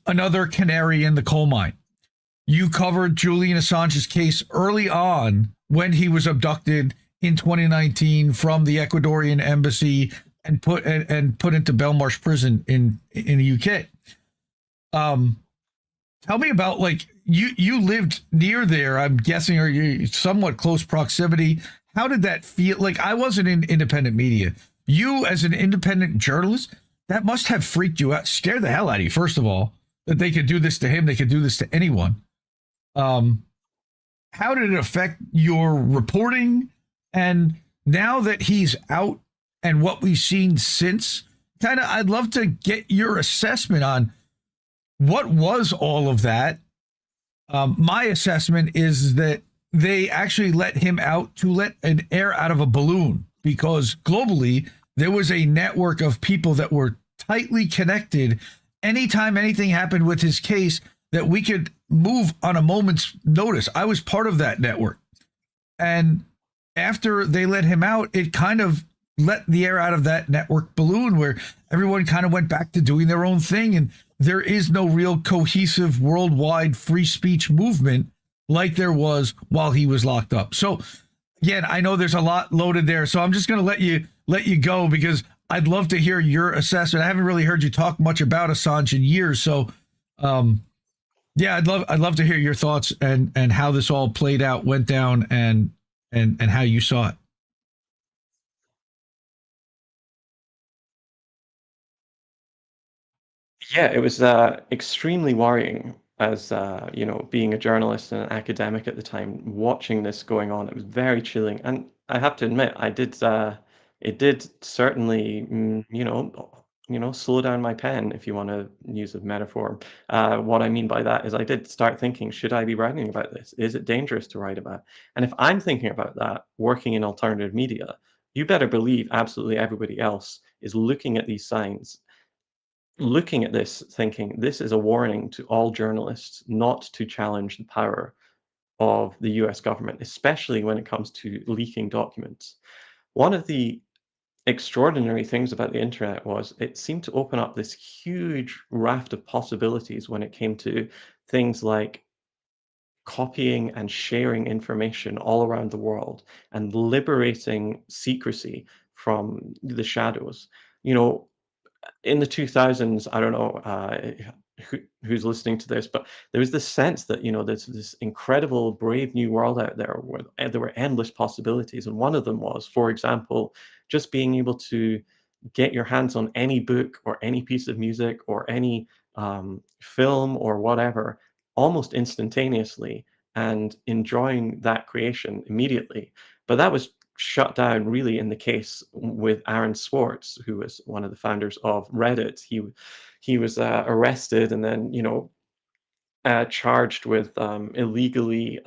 another canary in the coal mine. You covered Julian Assange's case early on when he was abducted in 2019 from the Ecuadorian embassy and put into Belmarsh prison in the UK. Tell me about, like, you lived near there, I'm guessing, or you somewhat close proximity. How did that feel? Like, I wasn't in independent media. You, as an independent journalist, that must have freaked you out, scared the hell out of you, first of all, that they could do this to him. They could do this to anyone. How did it affect your reporting? And now that he's out and what we've seen since, I'd love to get your assessment on what was all of that. My assessment is that they actually let him out to let an air out of a balloon, because globally there was a network of people that were tightly connected. Anytime anything happened with his case, that we could move on a moment's notice. I was part of that network. And after they let him out, it kind of let the air out of that network balloon, where everyone kind of went back to doing their own thing. And there is no real cohesive worldwide free speech movement like there was while he was locked up. So again, I know there's a lot loaded there, so I'm just going to let you go, because I'd love to hear your assessment. I haven't really heard you talk much about Assange in years. So yeah, I'd love to hear your thoughts and how this all played out, went down, and how you saw it. Yeah, it was extremely worrying as being a journalist and an academic at the time, watching this going on. It was very chilling, and I have to admit, it did certainly, slow down my pen, if you want to use a metaphor. What I mean by that is, I did start thinking, should I be writing about this? Is it dangerous to write about? And if I'm thinking about that, working in alternative media, you better believe absolutely everybody else is looking at these signs, looking at this thinking this is a warning to all journalists not to challenge the power of the US government, especially when it comes to leaking documents. One of the extraordinary things about the internet was it seemed to open up this huge raft of possibilities when it came to things like copying and sharing information all around the world and liberating secrecy from the shadows. You know, in the 2000s, I don't know who's listening to this, but there was this sense that, there's this incredible, brave new world out there where there were endless possibilities. And one of them was, for example, just being able to get your hands on any book or any piece of music or any film or whatever almost instantaneously and enjoying that creation immediately. But that was shut down really in the case with Aaron Swartz, who was one of the founders of Reddit. He was arrested and then charged with illegally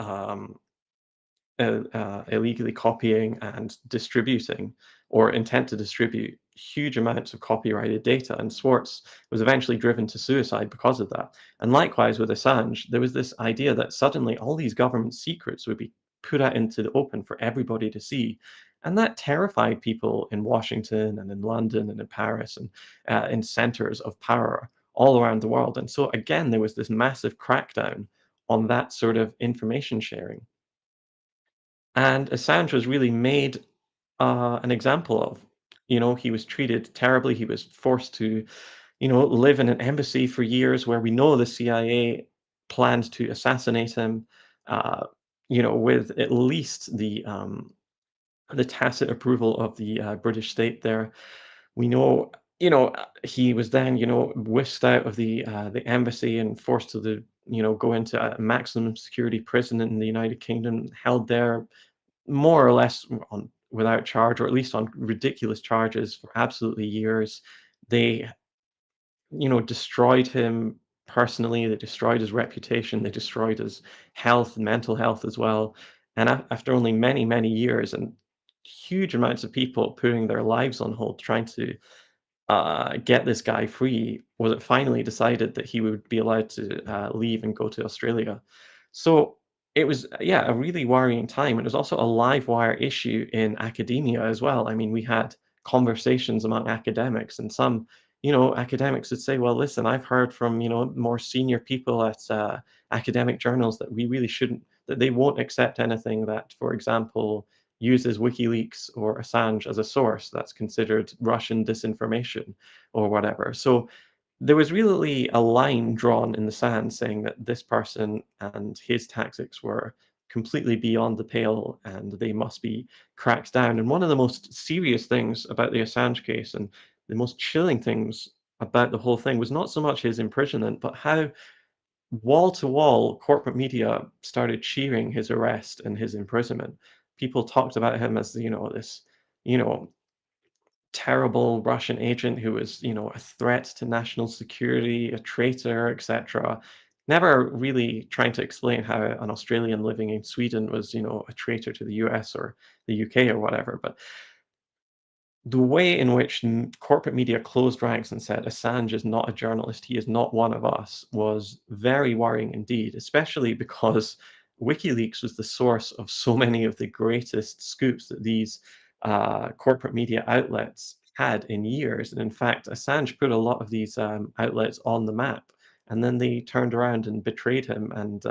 copying and distributing or intent to distribute huge amounts of copyrighted data. And Swartz was eventually driven to suicide because of that. And likewise with Assange, there was this idea that suddenly all these government secrets would be put out into the open for everybody to see. And that terrified people in Washington and in London and in Paris and in centers of power all around the world. And so, again, there was this massive crackdown on that sort of information sharing. And Assange was really made an example of. He was treated terribly. He was forced to, live in an embassy for years where we know the CIA planned to assassinate him, uh, with at least the tacit approval of the British state there. We know, he was then, whisked out of the embassy and forced to go into a maximum security prison in the United Kingdom, held there more or less without charge, or at least on ridiculous charges for absolutely years. They, destroyed him personally. They destroyed his reputation. They destroyed his health, mental health as well. And after only many, many years and huge amounts of people putting their lives on hold trying to get this guy free, was it finally decided that he would be allowed to leave and go to Australia. So it was, yeah, a really worrying time. And it was also a live wire issue in academia as well. I mean, we had conversations among academics, and some, academics would say, well, listen, I've heard from, more senior people at academic journals that we really shouldn't, that they won't accept anything that, for example, uses WikiLeaks or Assange as a source that's considered Russian disinformation or whatever. So there was really a line drawn in the sand saying that this person and his tactics were completely beyond the pale and they must be cracked down. And one of the most serious things about the Assange case and the most chilling things about the whole thing was not so much his imprisonment, but how wall to wall corporate media started cheering his arrest and his imprisonment. People talked about him as, this, you know, terrible Russian agent who was, a threat to national security, a traitor, etc. Never really trying to explain how an Australian living in Sweden was, a traitor to the US or the UK or whatever. But the way in which corporate media closed ranks and said Assange is not a journalist, he is not one of us, was very worrying indeed, especially because WikiLeaks was the source of so many of the greatest scoops that these corporate media outlets had in years. And in fact, Assange put a lot of these outlets on the map, and then they turned around and betrayed him and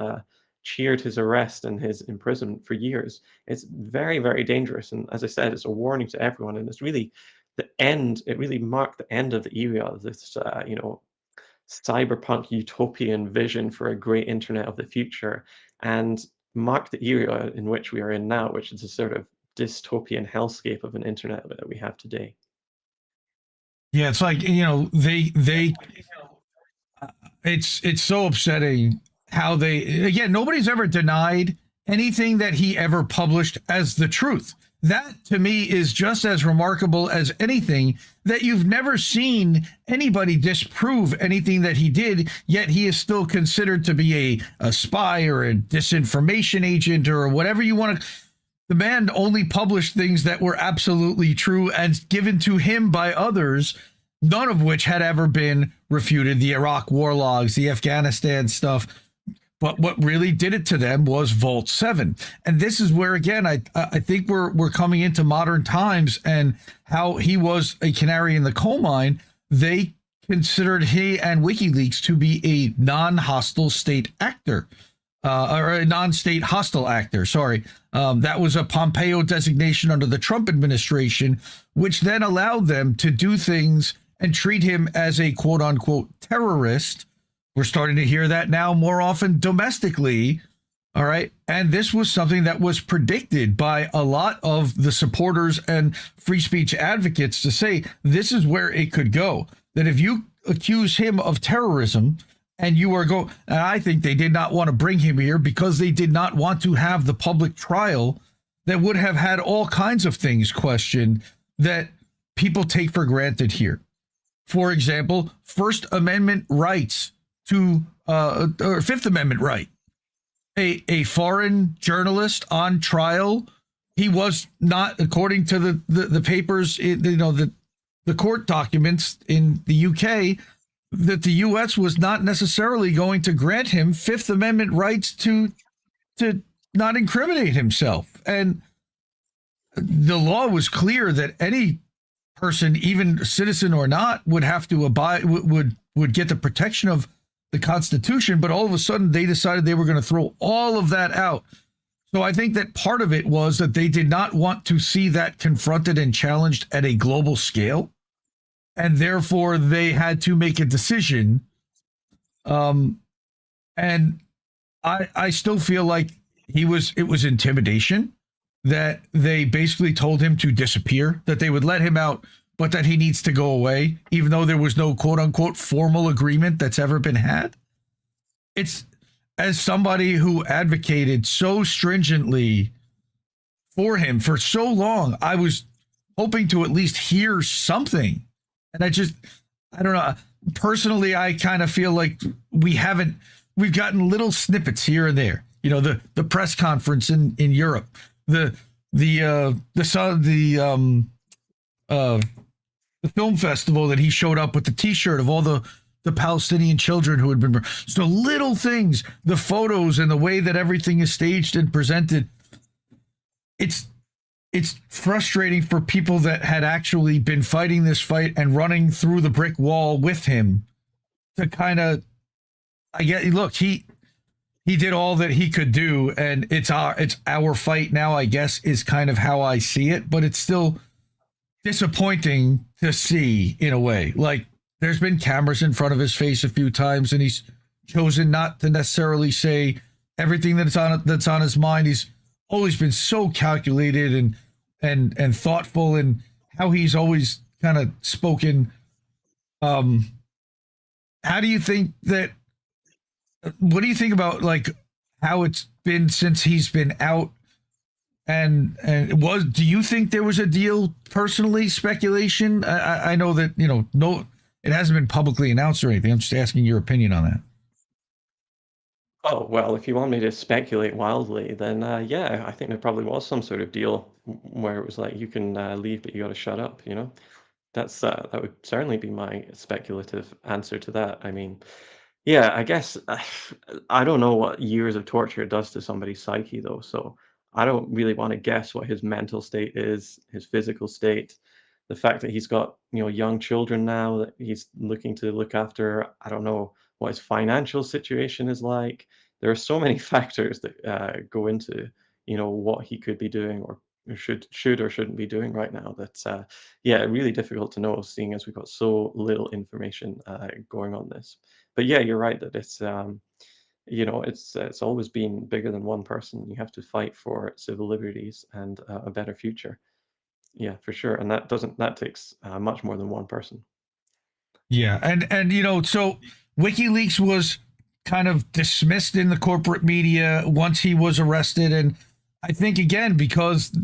cheered his arrest and his imprisonment for years. It's very, very dangerous. And as I said, it's a warning to everyone. And it's really the end, it really marked the end of the era of this, cyberpunk utopian vision for a great internet of the future, and marked the era in which we are in now, which is a sort of dystopian hellscape of an internet that we have today. Yeah, it's like, they It's so upsetting how they, again, nobody's ever denied anything that he ever published as the truth. That to me is just as remarkable as anything, that you've never seen anybody disprove anything that he did, yet he is still considered to be a spy or a disinformation agent or whatever you want to. The man only published things that were absolutely true and given to him by others, none of which had ever been refuted. The Iraq war logs, the Afghanistan stuff. But what really did it to them was Vault 7. And this is where, again, I think we're coming into modern times, and how he was a canary in the coal mine. They considered he and WikiLeaks to be a non-hostile state actor, or a non-state hostile actor. Sorry. That was a Pompeo designation under the Trump administration, which then allowed them to do things and treat him as a quote unquote terrorist. We're starting to hear that now more often domestically. All right. And this was something that was predicted by a lot of the supporters and free speech advocates, to say this is where it could go. That if you accuse him of terrorism and you are and I think they did not want to bring him here because they did not want to have the public trial that would have had all kinds of things questioned that people take for granted here. For example, First Amendment rights to or Fifth Amendment right. A foreign journalist on trial, he was not, according to the papers, the court documents in the UK, that the US was not necessarily going to grant him Fifth Amendment rights to not incriminate himself. And the law was clear that any person, even citizen or not, would have to abide, would get the protection of the Constitution. But all of a sudden they decided they were going to throw all of that out. So I think that part of it was that they did not want to see that confronted and challenged at a global scale. And therefore they had to make a decision. And I still feel like it was intimidation, that they basically told him to disappear, that they would let him out, but that he needs to go away, even though there was no quote unquote formal agreement that's ever been had. It's, as somebody who advocated so stringently for him for so long, I was hoping to at least hear something. And I don't know. Personally, I kind of feel like we've gotten little snippets here and there. The press conference in Europe, the film festival that he showed up with the T-shirt of all the Palestinian children who had been. So little things, the photos and the way that everything is staged and presented. It's frustrating for people that had actually been fighting this fight and running through the brick wall with him to kind of, look, he did all that he could do, and it's our fight now, I guess, is kind of how I see it. But it's still disappointing to see, in a way. Like, there's been cameras in front of his face a few times, and he's chosen not to necessarily say everything that's on his mind. He's always been so calculated and thoughtful, and how he's always kind of spoken. How do you think that? What do you think about, like, how it's been since he's been out? And do you think there was a deal? Personally, speculation. I know that no, it hasn't been publicly announced or anything. I'm just asking your opinion on that. Oh, well, if you want me to speculate wildly, then yeah, I think there probably was some sort of deal where it was like, you can leave, but you got to shut up. That would certainly be my speculative answer to that. I mean, yeah, I guess I don't know what years of torture does to somebody's psyche, though. So I don't really want to guess what his mental state is, his physical state, the fact that he's got young children now that he's looking to look after. I don't know what his financial situation is like. There are so many factors that go into what he could be doing, or should or shouldn't be doing right now. That's yeah, really difficult to know, seeing as we've got so little information going on this. But yeah, you're right that it's always been bigger than one person. You have to fight for civil liberties and a better future. Yeah, for sure. And that takes much more than one person. Yeah, and so WikiLeaks was kind of dismissed in the corporate media once he was arrested. And I think, again, because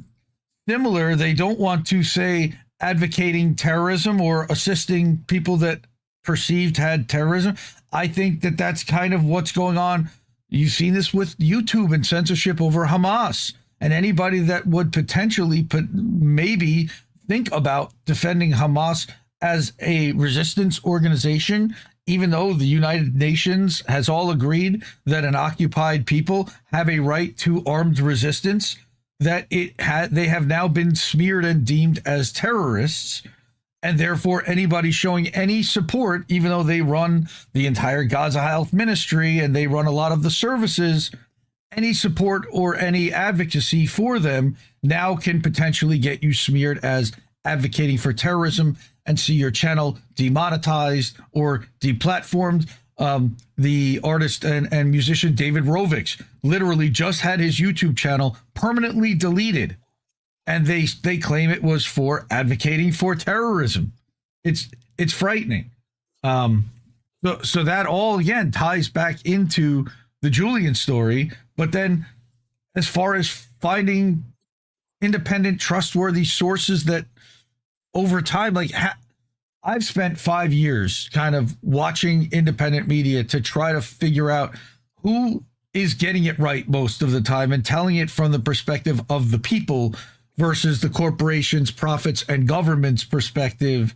similar, they don't want to say advocating terrorism or assisting people that perceived had terrorism. I think that that's kind of what's going on. You've seen this with YouTube and censorship over Hamas, and anybody that would potentially maybe think about defending Hamas as a resistance organization, even though the United Nations has all agreed that an occupied people have a right to armed resistance, that they have now been smeared and deemed as terrorists. And therefore, anybody showing any support, even though they run the entire Gaza Health Ministry and they run a lot of the services, any support or any advocacy for them now can potentially get you smeared as advocating for terrorism and see your channel demonetized or deplatformed. The artist and musician David Rovix literally just had his YouTube channel permanently deleted, and they claim it was for advocating for terrorism. It's frightening. So that all again ties back into the Julian story. But then, as far as finding independent, trustworthy sources that over time, like I've spent 5 years kind of watching independent media to try to figure out who is getting it right most of the time and telling it from the perspective of the people versus the corporations, profits, and government's perspective,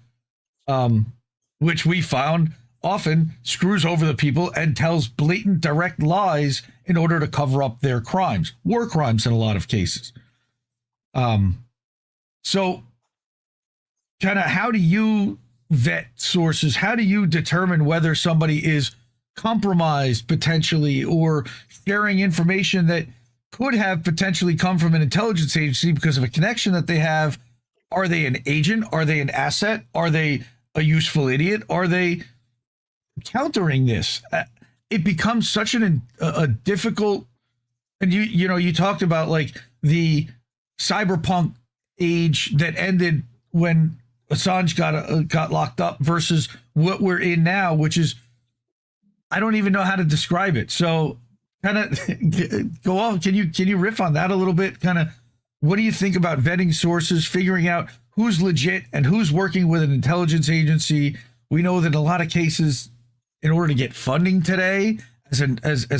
which we found often screws over the people and tells blatant, direct lies in order to cover up their crimes, war crimes in a lot of cases. So kind of how do you vet sources? How do you determine whether somebody is compromised potentially or sharing information that could have potentially come from an intelligence agency because of a connection that they have? Are they an agent? Are they an asset? Are they a useful idiot? Are they countering this? It becomes such a difficult, and you talked about like the cyberpunk age that ended when Assange got locked up versus what we're in now, which is, I don't even know how to describe it. So kind of go on. Can you riff on that a little bit? Kind of, what do you think about vetting sources, figuring out who's legit and who's working with an intelligence agency? We know that in a lot of cases, in order to get funding today as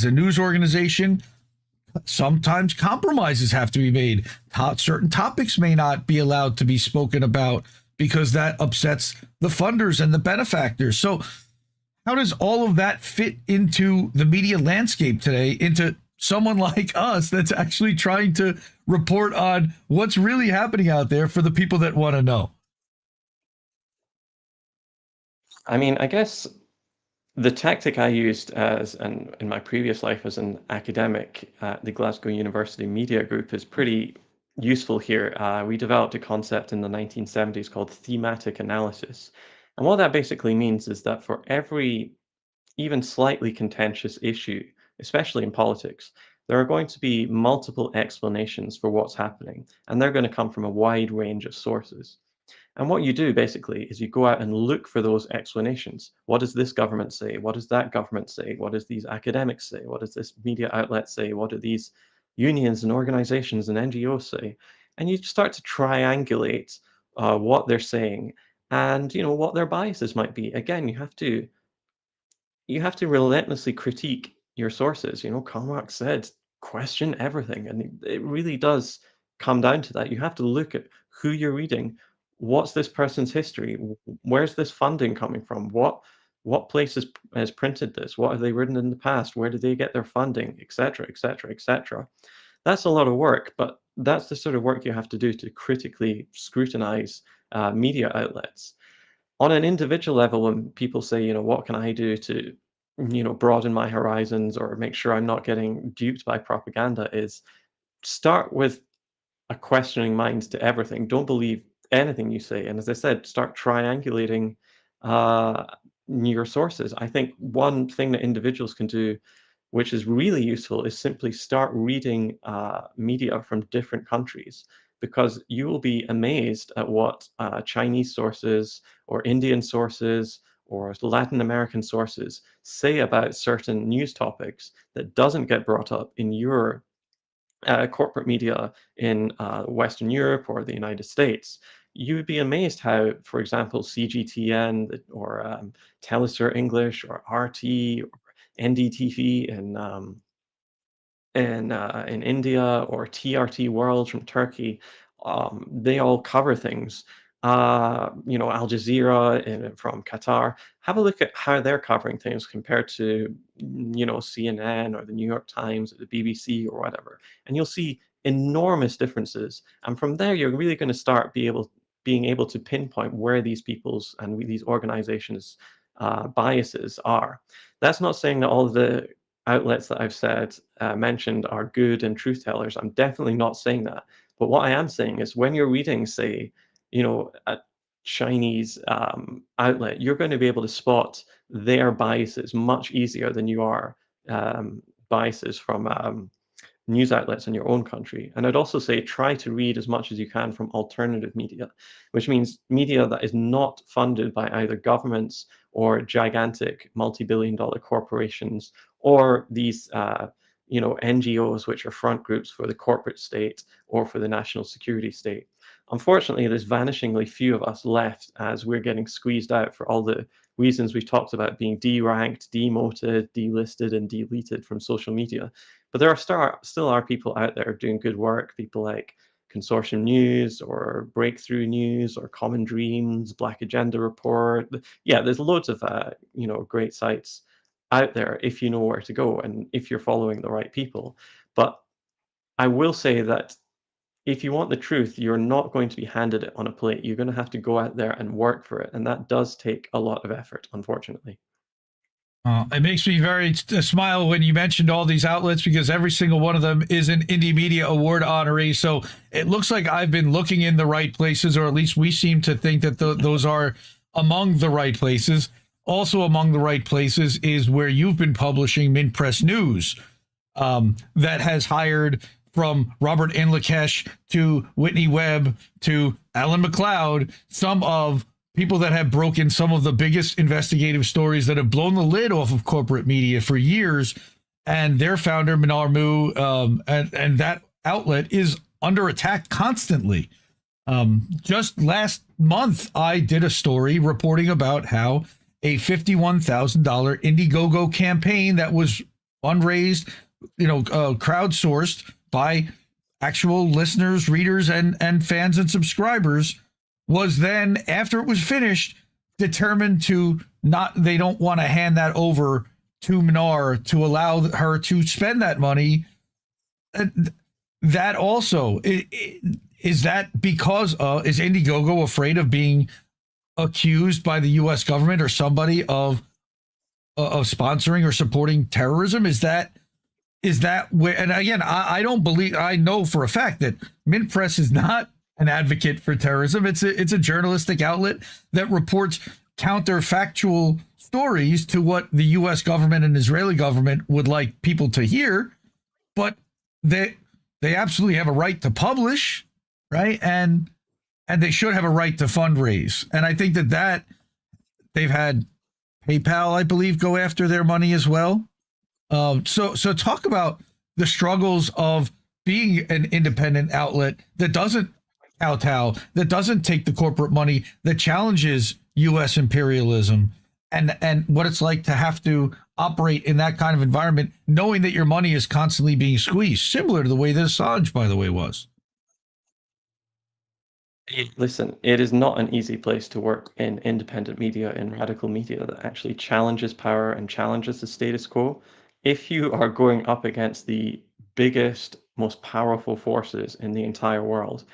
a news organization, sometimes compromises have to be made. Certain topics may not be allowed to be spoken about because that upsets the funders and the benefactors. So how does all of that fit into the media landscape today, into someone like us that's actually trying to report on what's really happening out there for the people that want to know? I mean, I guess the tactic I used in my previous life as an academic at the Glasgow University Media Group is pretty useful here. We developed a concept in the 1970s called thematic analysis. And what that basically means is that for every even slightly contentious issue, especially in politics, there are going to be multiple explanations for what's happening, and they're going to come from a wide range of sources. And what you do basically is you go out and look for those explanations. What does this government say? What does that government say? What does these academics say? What does this media outlet say? What do these unions and organizations and NGOs say? And you start to triangulate what they're saying and what their biases might be. Again, you have to relentlessly critique your sources. Karl Marx said, question everything. And it really does come down to that. You have to look at who you're reading. What's this person's history? Where's this funding coming from? What place has printed this? What have they written in the past? Where did they get their funding? Et cetera, et cetera, et cetera. That's a lot of work, but that's the sort of work you have to do to critically scrutinize media outlets. On an individual level, when people say, what can I do to, broaden my horizons or make sure I'm not getting duped by propaganda, is start with a questioning mind to everything. Don't believe anything you say. And as I said, start triangulating your sources. I think one thing that individuals can do, which is really useful, is simply start reading media from different countries, because you will be amazed at what Chinese sources or Indian sources or Latin American sources say about certain news topics that doesn't get brought up in your corporate media in Western Europe or the United States, you would be amazed how, for example, CGTN or Telesur English or RT or NDTV in India or TRT World from Turkey, they all cover things. Al Jazeera from Qatar. Have a look at how they're covering things compared to, CNN or the New York Times or the BBC or whatever, and you'll see enormous differences. And from there, you're really going to start being able to pinpoint where these people's and these organizations' biases are. That's not saying that all of the outlets that I've mentioned are good and truth tellers. I'm definitely not saying that. But what I am saying is when you're reading, say, a Chinese outlet, you're going to be able to spot their biases much easier than you are biases from news outlets in your own country. And I'd also say try to read as much as you can from alternative media, which means media that is not funded by either governments or gigantic multi-billion-dollar corporations or these NGOs, which are front groups for the corporate state or for the national security state. Unfortunately, there's vanishingly few of us left as we're getting squeezed out for all the reasons we've talked about, being deranked, demoted, delisted, and deleted from social media. But there still are people out there doing good work, people like Consortium News or Breakthrough News or Common Dreams, Black Agenda Report. Yeah, there's loads of great sites out there if you know where to go and if you're following the right people. But I will say that if you want the truth, you're not going to be handed it on a plate. You're going to have to go out there and work for it, and that does take a lot of effort, unfortunately. It makes me very smile when you mentioned all these outlets because every single one of them is an Indie Media Award honoree. So it looks like I've been looking in the right places, or at least we seem to think that those are among the right places. Also among the right places is where you've been publishing Mintpress News, that has hired from Robert Inlakesh to Whitney Webb to Alan MacLeod, some of people that have broken some of the biggest investigative stories that have blown the lid off of corporate media for years. And their founder, Minar Mu, and that outlet is under attack constantly. Just last month, I did a story reporting about how a $51,000 Indiegogo campaign that was fundraised, crowdsourced by actual listeners, readers, and fans and subscribers was then, after it was finished, determined to they don't want to hand that over to Minar to allow her to spend that money. That also, is that because is Indiegogo afraid of being accused by the U.S. government or somebody of sponsoring or supporting terrorism? Is that where? And again, I don't believe. I know for a fact that Mintpress is not an advocate for terrorism. It's a journalistic outlet that reports counterfactual stories to what the U.S. government and Israeli government would like people to hear, but they absolutely have a right to publish, right? And they should have a right to fundraise. And I think that they've had PayPal, I believe, go after their money as well. So talk about the struggles of being an independent outlet that doesn't kowtow, that doesn't take the corporate money, that challenges U.S. imperialism, and what it's like to have to operate in that kind of environment, knowing that your money is constantly being squeezed, similar to the way that Assange, by the way, was. Listen, it is not an easy place to work in independent media, in radical media that actually challenges power and challenges the status quo. If you are going up against the biggest, most powerful forces in the entire world,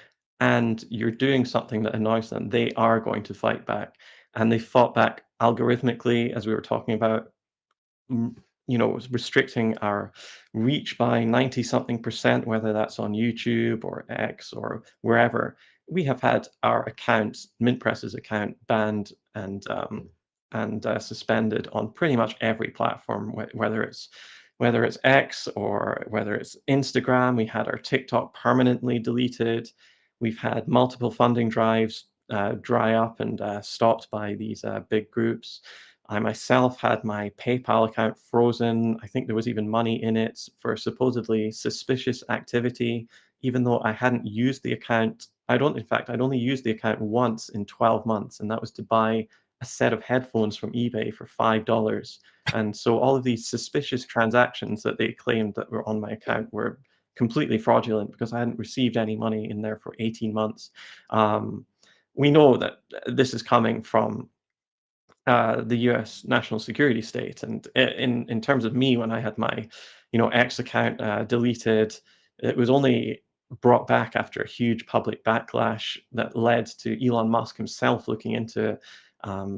and you're doing something that annoys them, they are going to fight back. And they fought back algorithmically, as we were talking about, restricting our reach by 90 something percent, whether that's on YouTube or X or wherever. We have had our account, Mintpress's account, banned and suspended on pretty much every platform, whether it's X or whether it's Instagram. We had our TikTok permanently deleted. We've had multiple funding drives dry up and stopped by these big groups. I myself had my PayPal account frozen. I think there was even money in it for supposedly suspicious activity, even though I hadn't used the account. In fact, I'd only used the account once in 12 months, and that was to buy a set of headphones from eBay for $5. And so all of these suspicious transactions that they claimed that were on my account were completely fraudulent because I hadn't received any money in there for 18 months. Um, we know that this is coming from the U.S. national security state. And in terms of me, when I had my, X account deleted, it was only brought back after a huge public backlash that led to Elon Musk himself looking into it.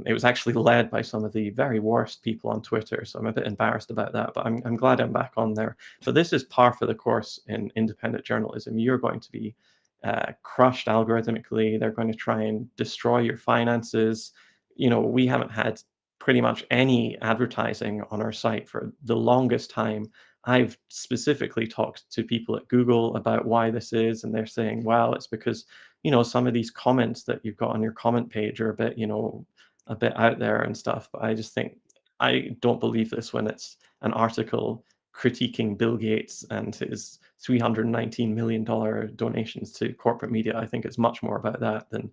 It was actually led by some of the very worst people on Twitter, so I'm a bit embarrassed about that, but I'm glad I'm back on there. But this is par for the course in independent journalism. You're going to be crushed algorithmically. They're going to try and destroy your finances. We haven't had pretty much any advertising on our site for the longest time. I've specifically talked to people at Google about why this is, and they're saying, well, it's because, some of these comments that you've got on your comment page are a bit, a bit out there and stuff. But I just think I don't believe this when it's an article critiquing Bill Gates and his $319 million donations to corporate media. I think it's much more about that than,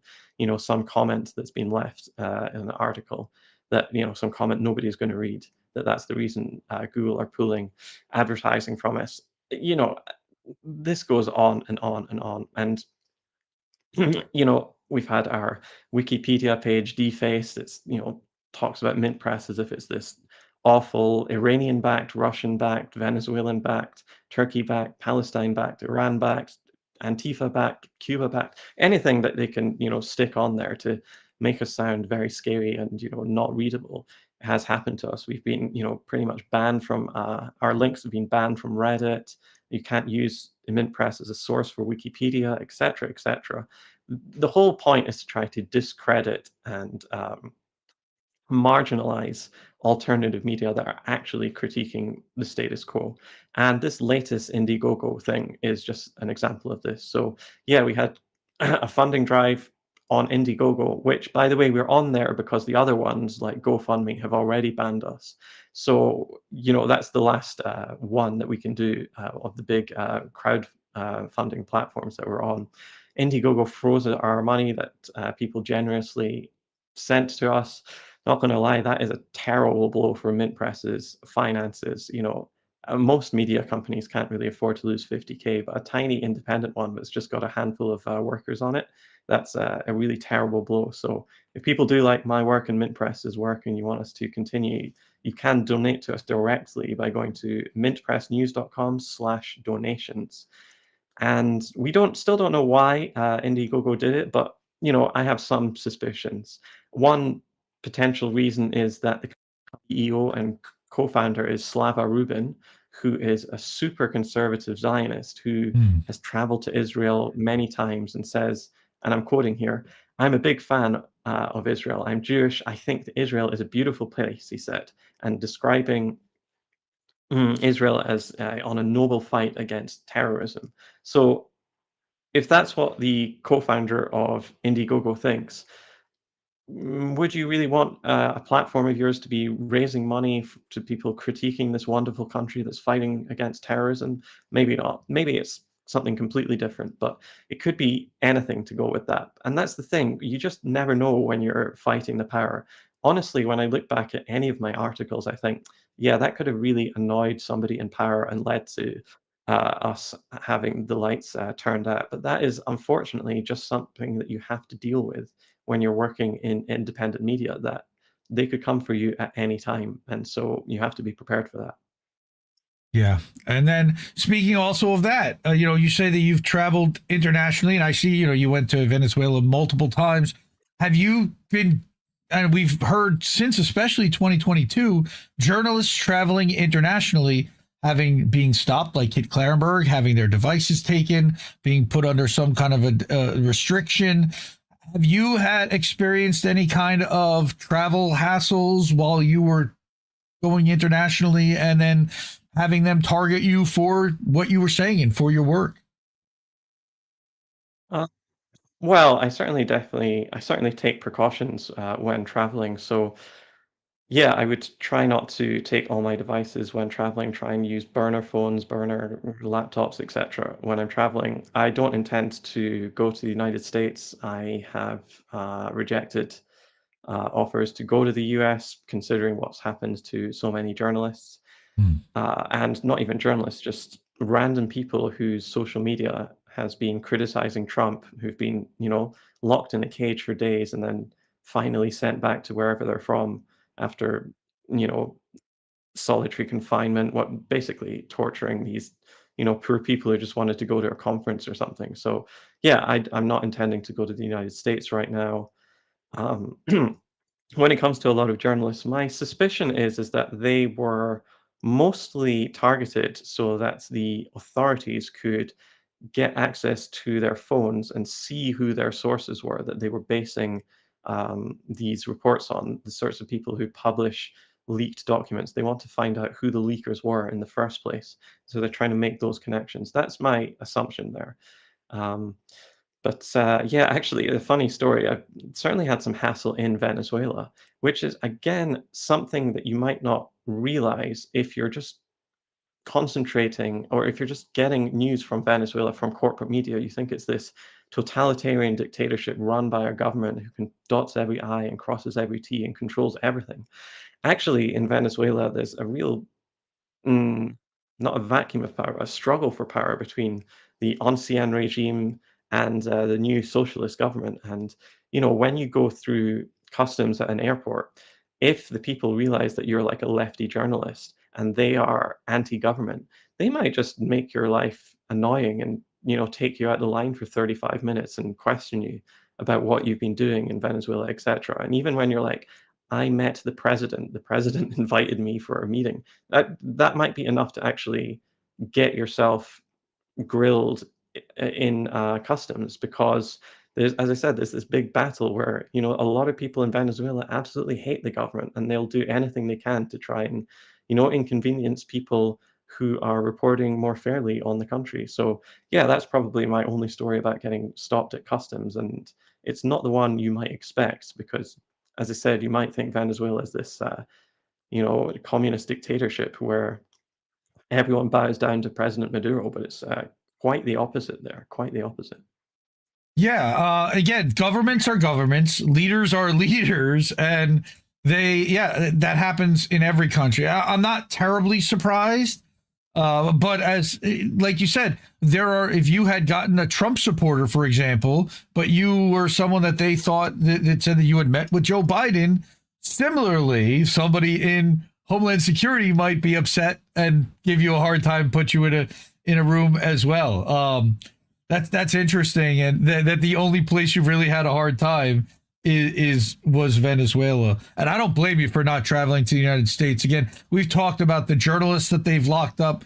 some comment that's been left in an article that, some comment nobody's going to read, that's the reason Google are pulling advertising from us. This goes on and on and on. And we've had our Wikipedia page defaced. It's, talks about Mintpress as if it's this awful Iranian-backed, Russian-backed, Venezuelan-backed, Turkey-backed, Palestine-backed, Iran-backed, Antifa-backed, Cuba-backed, anything that they can, stick on there to make us sound very scary and, not readable has happened to us. We've been, pretty much banned from, our links have been banned from Reddit. You can't use Mintpress as a source for Wikipedia, etc., etc. The whole point is to try to discredit and marginalize alternative media that are actually critiquing the status quo. And this latest Indiegogo thing is just an example of this. So yeah, we had a funding drive on Indiegogo, which, by the way, we're on there because the other ones like GoFundMe have already banned us. So, that's the last one that we can do of the big crowd funding platforms that we're on. Indiegogo froze our money that people generously sent to us. Not going to lie, that is a terrible blow for Mintpress's finances. Most media companies can't really afford to lose 50K, but a tiny independent one that's just got a handful of workers on it, that's a really terrible blow. So if people do like my work and Mintpress's work and you want us to continue, you can donate to us directly by going to mintpressnews.com/donations. And we still don't know why Indiegogo did it, but I have some suspicions. One potential reason is that the CEO and co-founder is Slava Rubin, who is a super conservative Zionist who has traveled to Israel many times and says, and I'm quoting here, "I'm a big fan of Israel. I'm Jewish. I think that Israel is a beautiful place," he said, and describing Israel as on a noble fight against terrorism. So if that's what the co-founder of Indiegogo thinks, would you really want a platform of yours to be raising money to people critiquing this wonderful country that's fighting against terrorism? Maybe not. Maybe it's something completely different, but it could be anything to go with that. And that's the thing. You just never know when you're fighting the power. Honestly, when I look back at any of my articles, I think, yeah, that could have really annoyed somebody in power and led to us having the lights turned out. But that is unfortunately just something that you have to deal with when you're working in independent media, that they could come for you at any time. And so you have to be prepared for that. Yeah. And then speaking also of that, you say that you've traveled internationally, and I see, you went to Venezuela multiple times. Have you been, and we've heard since especially 2022, journalists traveling internationally being stopped, like Kit Clarenberg, having their devices taken, being put under some kind of a restriction. Have you had experienced any kind of travel hassles while you were going internationally and then having them target you for what you were saying and for your work? Uh, Well, I certainly take precautions when traveling. So yeah, I would try not to take all my devices when traveling, try and use burner phones, burner laptops, etc. when I'm traveling. I don't intend to go to the United States. I have rejected offers to go to the US, considering what's happened to so many journalists, Hmm. and not even journalists, just random people whose social media has been criticizing Trump, who've been, locked in a cage for days and then finally sent back to wherever they're from after, you know, solitary confinement, what basically torturing these, poor people who just wanted to go to a conference or something. So, yeah, I'm not intending to go to the United States right now. Um, when it comes to a lot of journalists, my suspicion is that they were mostly targeted so that the authorities could get access to their phones and see who their sources were that they were basing these reports on, the sorts of people who publish leaked documents. They want to find out who the leakers were in the first place. So they're trying to make those connections. That's my assumption there. Um, but yeah, actually, a funny story. I've certainly had some hassle in Venezuela, which is, again, something that you might not realize if you're just concentrating or if you're just getting news from Venezuela from corporate media. You think it's this totalitarian dictatorship run by a government who can dots every I and crosses every T and controls everything. Actually, in Venezuela, there's a real Mm, not a vacuum of power, a struggle for power between the ancien regime and the new socialist government. And, when you go through customs at an airport, if the people realize that you're like a lefty journalist and they are anti-government, they might just make your life annoying and, take you out the line for 35 minutes and question you about what you've been doing in Venezuela, etc. And even when you're like, I met the president invited me for a meeting, that might be enough to actually get yourself grilled in customs, because there's, as I said, there's this big battle where, a lot of people in Venezuela absolutely hate the government and they'll do anything they can to try and, inconvenience people who are reporting more fairly on the country. So yeah, that's probably my only story about getting stopped at customs, and it's not the one you might expect because, as I said, you might think Venezuela is this communist dictatorship where everyone bows down to President Maduro, but it's quite the opposite there, quite the opposite. Yeah. Again, governments are governments, leaders are leaders, and yeah, that happens in every country. I'm not terribly surprised. But as, like you said, if you had gotten a Trump supporter, for example, but you were someone that they thought that said that you had met with Joe Biden, similarly, somebody in Homeland Security might be upset and give you a hard time, put you in a room as well. That's interesting, and that the only place you've really had a hard time was Venezuela. And I don't blame you for not traveling to the United States. Again, we've talked about the journalists that they've locked up.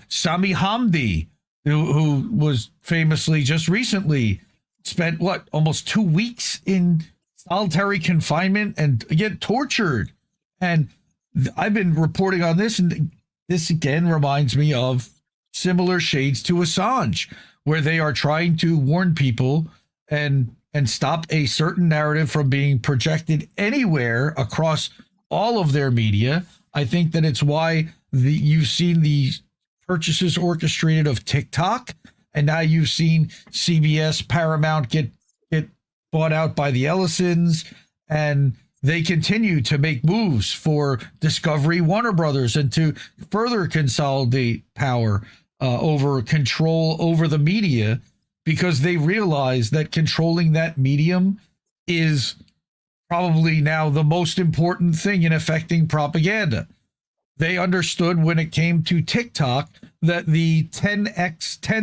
Sami Hamdi, who was famously just recently spent almost 2 weeks in solitary confinement and again tortured. And I've been reporting on this, and this again reminds me of similar shades to Assange, where they are trying to warn people and stop a certain narrative from being projected anywhere across all of their media. I think that it's why you've seen the purchases orchestrated of TikTok, and now you've seen CBS, Paramount get bought out by the Ellisons, and they continue to make moves for Discovery, Warner Brothers, and to further consolidate power over control over the media, because they realize that controlling that medium is probably now the most important thing in affecting propaganda. They understood when it came to TikTok that the 10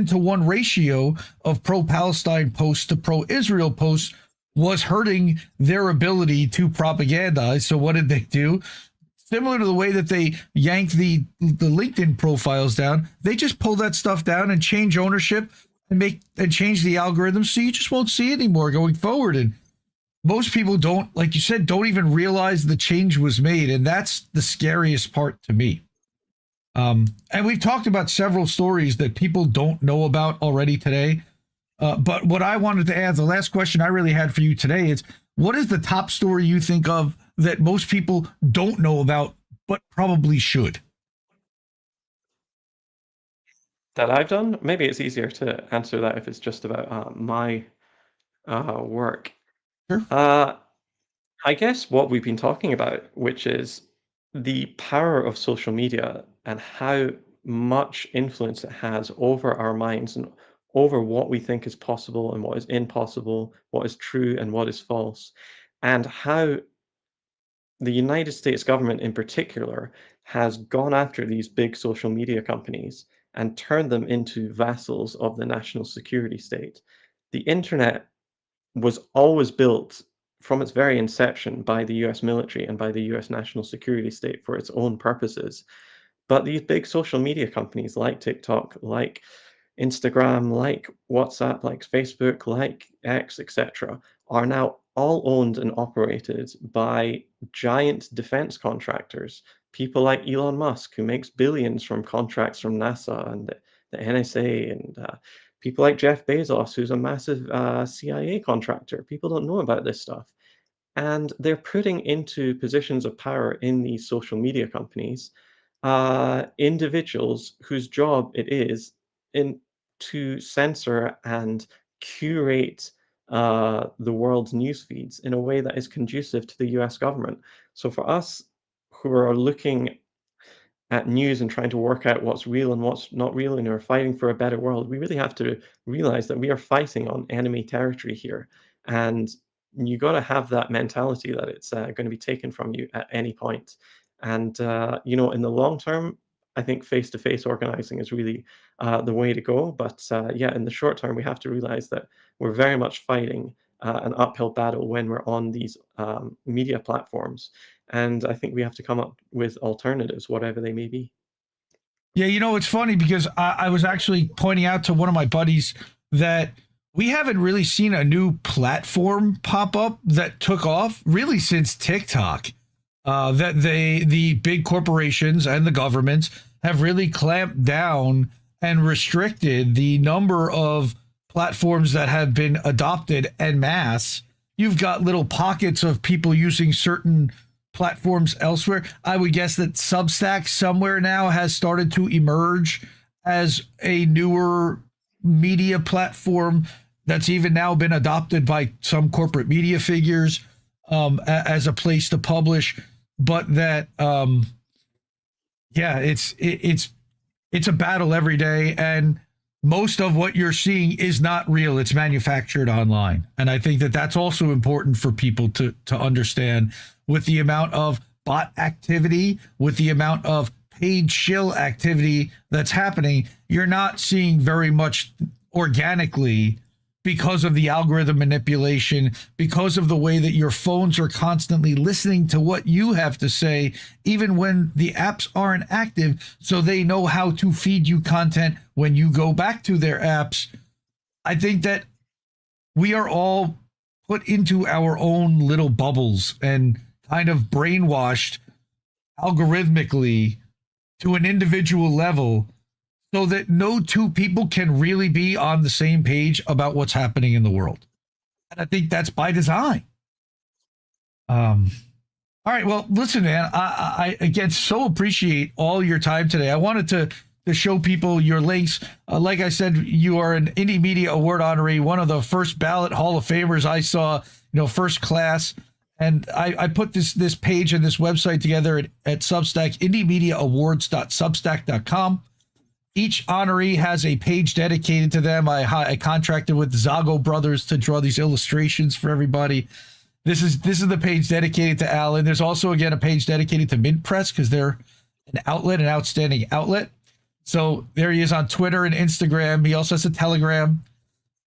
to 1 ratio of pro-Palestine posts to pro-Israel posts was hurting their ability to propagandize. So what did they do? Similar to the way that they yanked the LinkedIn profiles down, they just pull that stuff down and change ownership and change the algorithm, so you just won't see it anymore going forward. And most people don't, like you said, don't even realize the change was made, and that's the scariest part to me. And we've talked about several stories that people don't know about already today. But what I wanted to add, the last question I really had for you today is, what is the top story you think of that most people don't know about, but probably should? That I've done? Maybe it's easier to answer that if it's just about my work. Sure. Uh, I guess what we've been talking about, which is the power of social media and how much influence it has over our minds and over what we think is possible and what is impossible, what is true and what is false, and how the United States government in particular has gone after these big social media companies and turned them into vassals of the national security state. The internet was always built from its very inception by the US military and by the US national security state for its own purposes. But these big social media companies like TikTok, like Instagram, like WhatsApp, like Facebook, like X, etc., are now all owned and operated by giant defense contractors. People like Elon Musk, who makes billions from contracts from NASA and the NSA, and people like Jeff Bezos, who's a massive CIA contractor. People don't know about this stuff. And they're putting into positions of power in these social media companies individuals whose job it is in to censor and curate the world's news feeds in a way that is conducive to the US government. So for us who are looking at news and trying to work out what's real and what's not real and are fighting for a better world, we really have to realize that we are fighting on enemy territory here. And you got to have that mentality that it's going to be taken from you at any point. And, in the long term, I think face-to-face organizing is really the way to go. But yeah, in the short term, we have to realize that we're very much fighting an uphill battle when we're on these media platforms. And I think we have to come up with alternatives, whatever they may be. Yeah, it's funny because I was actually pointing out to one of my buddies that we haven't really seen a new platform pop up that took off really since TikTok. That the big corporations and the governments have really clamped down and restricted the number of platforms that have been adopted en masse. You've got little pockets of people using certain platforms elsewhere. I would guess that Substack somewhere now has started to emerge as a newer media platform that's even now been adopted by some corporate media figures as a place to publish. But that, yeah, it's a battle every day, and most of what you're seeing is not real. It's manufactured online, and I think that that's also important for people to understand. With the amount of bot activity, with the amount of paid shill activity that's happening, you're not seeing very much organically because of the algorithm manipulation, because of the way that your phones are constantly listening to what you have to say, even when the apps aren't active, so they know how to feed you content when you go back to their apps. I think that we are all put into our own little bubbles and kind of brainwashed algorithmically to an individual level so that no two people can really be on the same page about what's happening in the world. And I think that's by design. All right. Well, listen, man, I again so appreciate all your time today. I wanted to show people your links. Like I said, you are an Indie Media Award honoree, one of the first ballot Hall of Famers I saw, first class. And I put this page and this website together at Substack, indiemediaawards.substack.com. Each honoree has a page dedicated to them. I contracted with Zago Brothers to draw these illustrations for everybody. This is the page dedicated to Alan. There's also, again, a page dedicated to Mintpress because they're an outstanding outlet. So there he is on Twitter and Instagram. He also has a Telegram.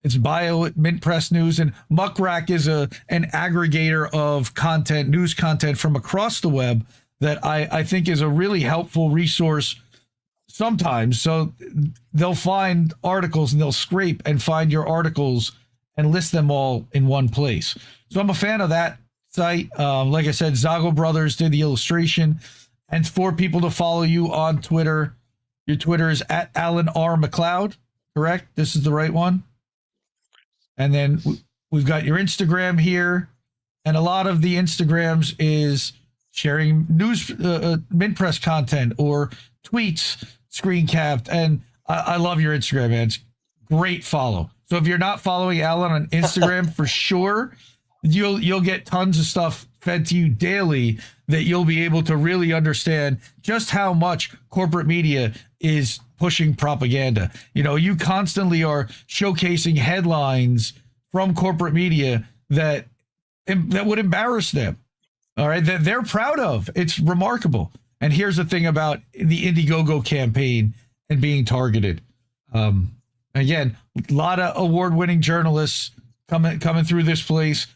It's bio at Mintpress News, and Muckrack is an aggregator of content, news content from across the web that I think is a really helpful resource sometimes. So they'll find articles and they'll scrape and find your articles and list them all in one place. So I'm a fan of that site. Like I said, Zago Brothers did the illustration. And for people to follow you on Twitter, your Twitter is at Alan R. MacLeod, correct? This is the right one? And then we've got your Instagram here. And a lot of the Instagrams is sharing news, Mintpress content or tweets screen capped. And I love your Instagram, man. It's great follow. So if you're not following Alan on Instagram, for sure, you'll get tons of stuff fed to you daily that you'll be able to really understand just how much corporate media is pushing propaganda. You know, you constantly are showcasing headlines from corporate media that would embarrass them. All right, that they're proud of. It's remarkable. And here's the thing about the Indiegogo campaign and being targeted. Again, a lot of award-winning journalists coming through this place.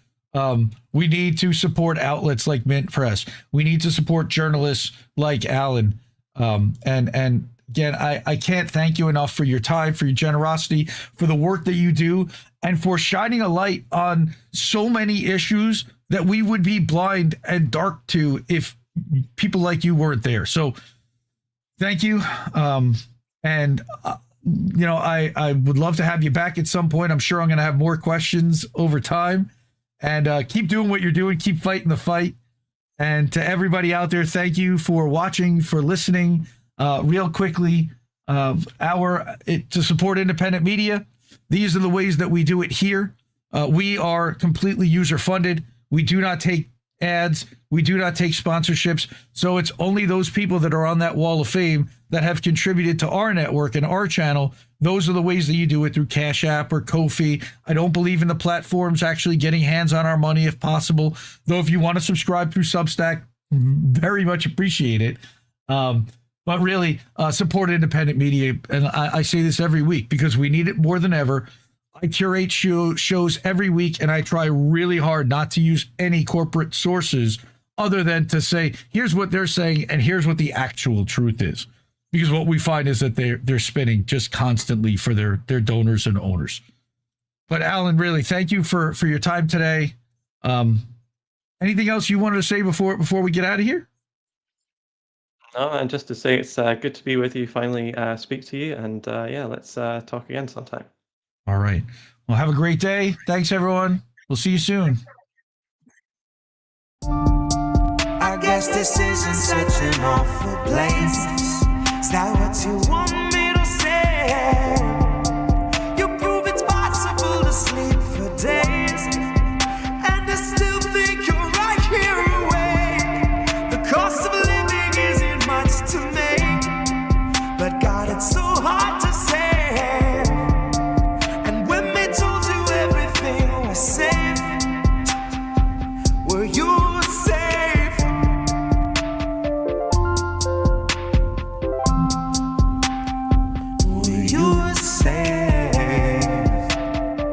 We need to support outlets like Mintpress. We need to support journalists like Alan. And again, I can't thank you enough for your time, for your generosity, for the work that you do, and for shining a light on so many issues that we would be blind and dark to if people like you weren't there. So thank you. You know, I would love to have you back at some point. I'm sure I'm going to have more questions over time. And keep doing what you're doing. Keep fighting the fight. And to everybody out there, thank you for watching, for listening. Real quickly, to support independent media, these are the ways that we do it here. We are completely user-funded. We do not take ads. We do not take sponsorships. So it's only those people that are on that wall of fame that have contributed to our network and our channel. Those are the ways that you do it, through Cash App or Ko-fi. I don't believe in the platforms actually getting hands on our money if possible. Though if you want to subscribe through Substack, very much appreciate it. But really, support independent media. And I say this every week because we need it more than ever. I curate shows every week, and I try really hard not to use any corporate sources other than to say, here's what they're saying, and here's what the actual truth is. Because what we find is that they're spinning just constantly for their donors and owners. But Alan, really, thank you for your time today. Anything else you wanted to say before we get out of here? No, and just to say it's good to be with you, finally speak to you, and yeah, let's talk again sometime. All right. Well, have a great day. Thanks, everyone. We'll see you soon. I guess this isn't such an awful place. Is that what you want me to say? You prove it's possible to sleep for days, and I still think you're right here away. The cost of living isn't much to me, but God, it's so hard to say. And when they told you everything was safe, were you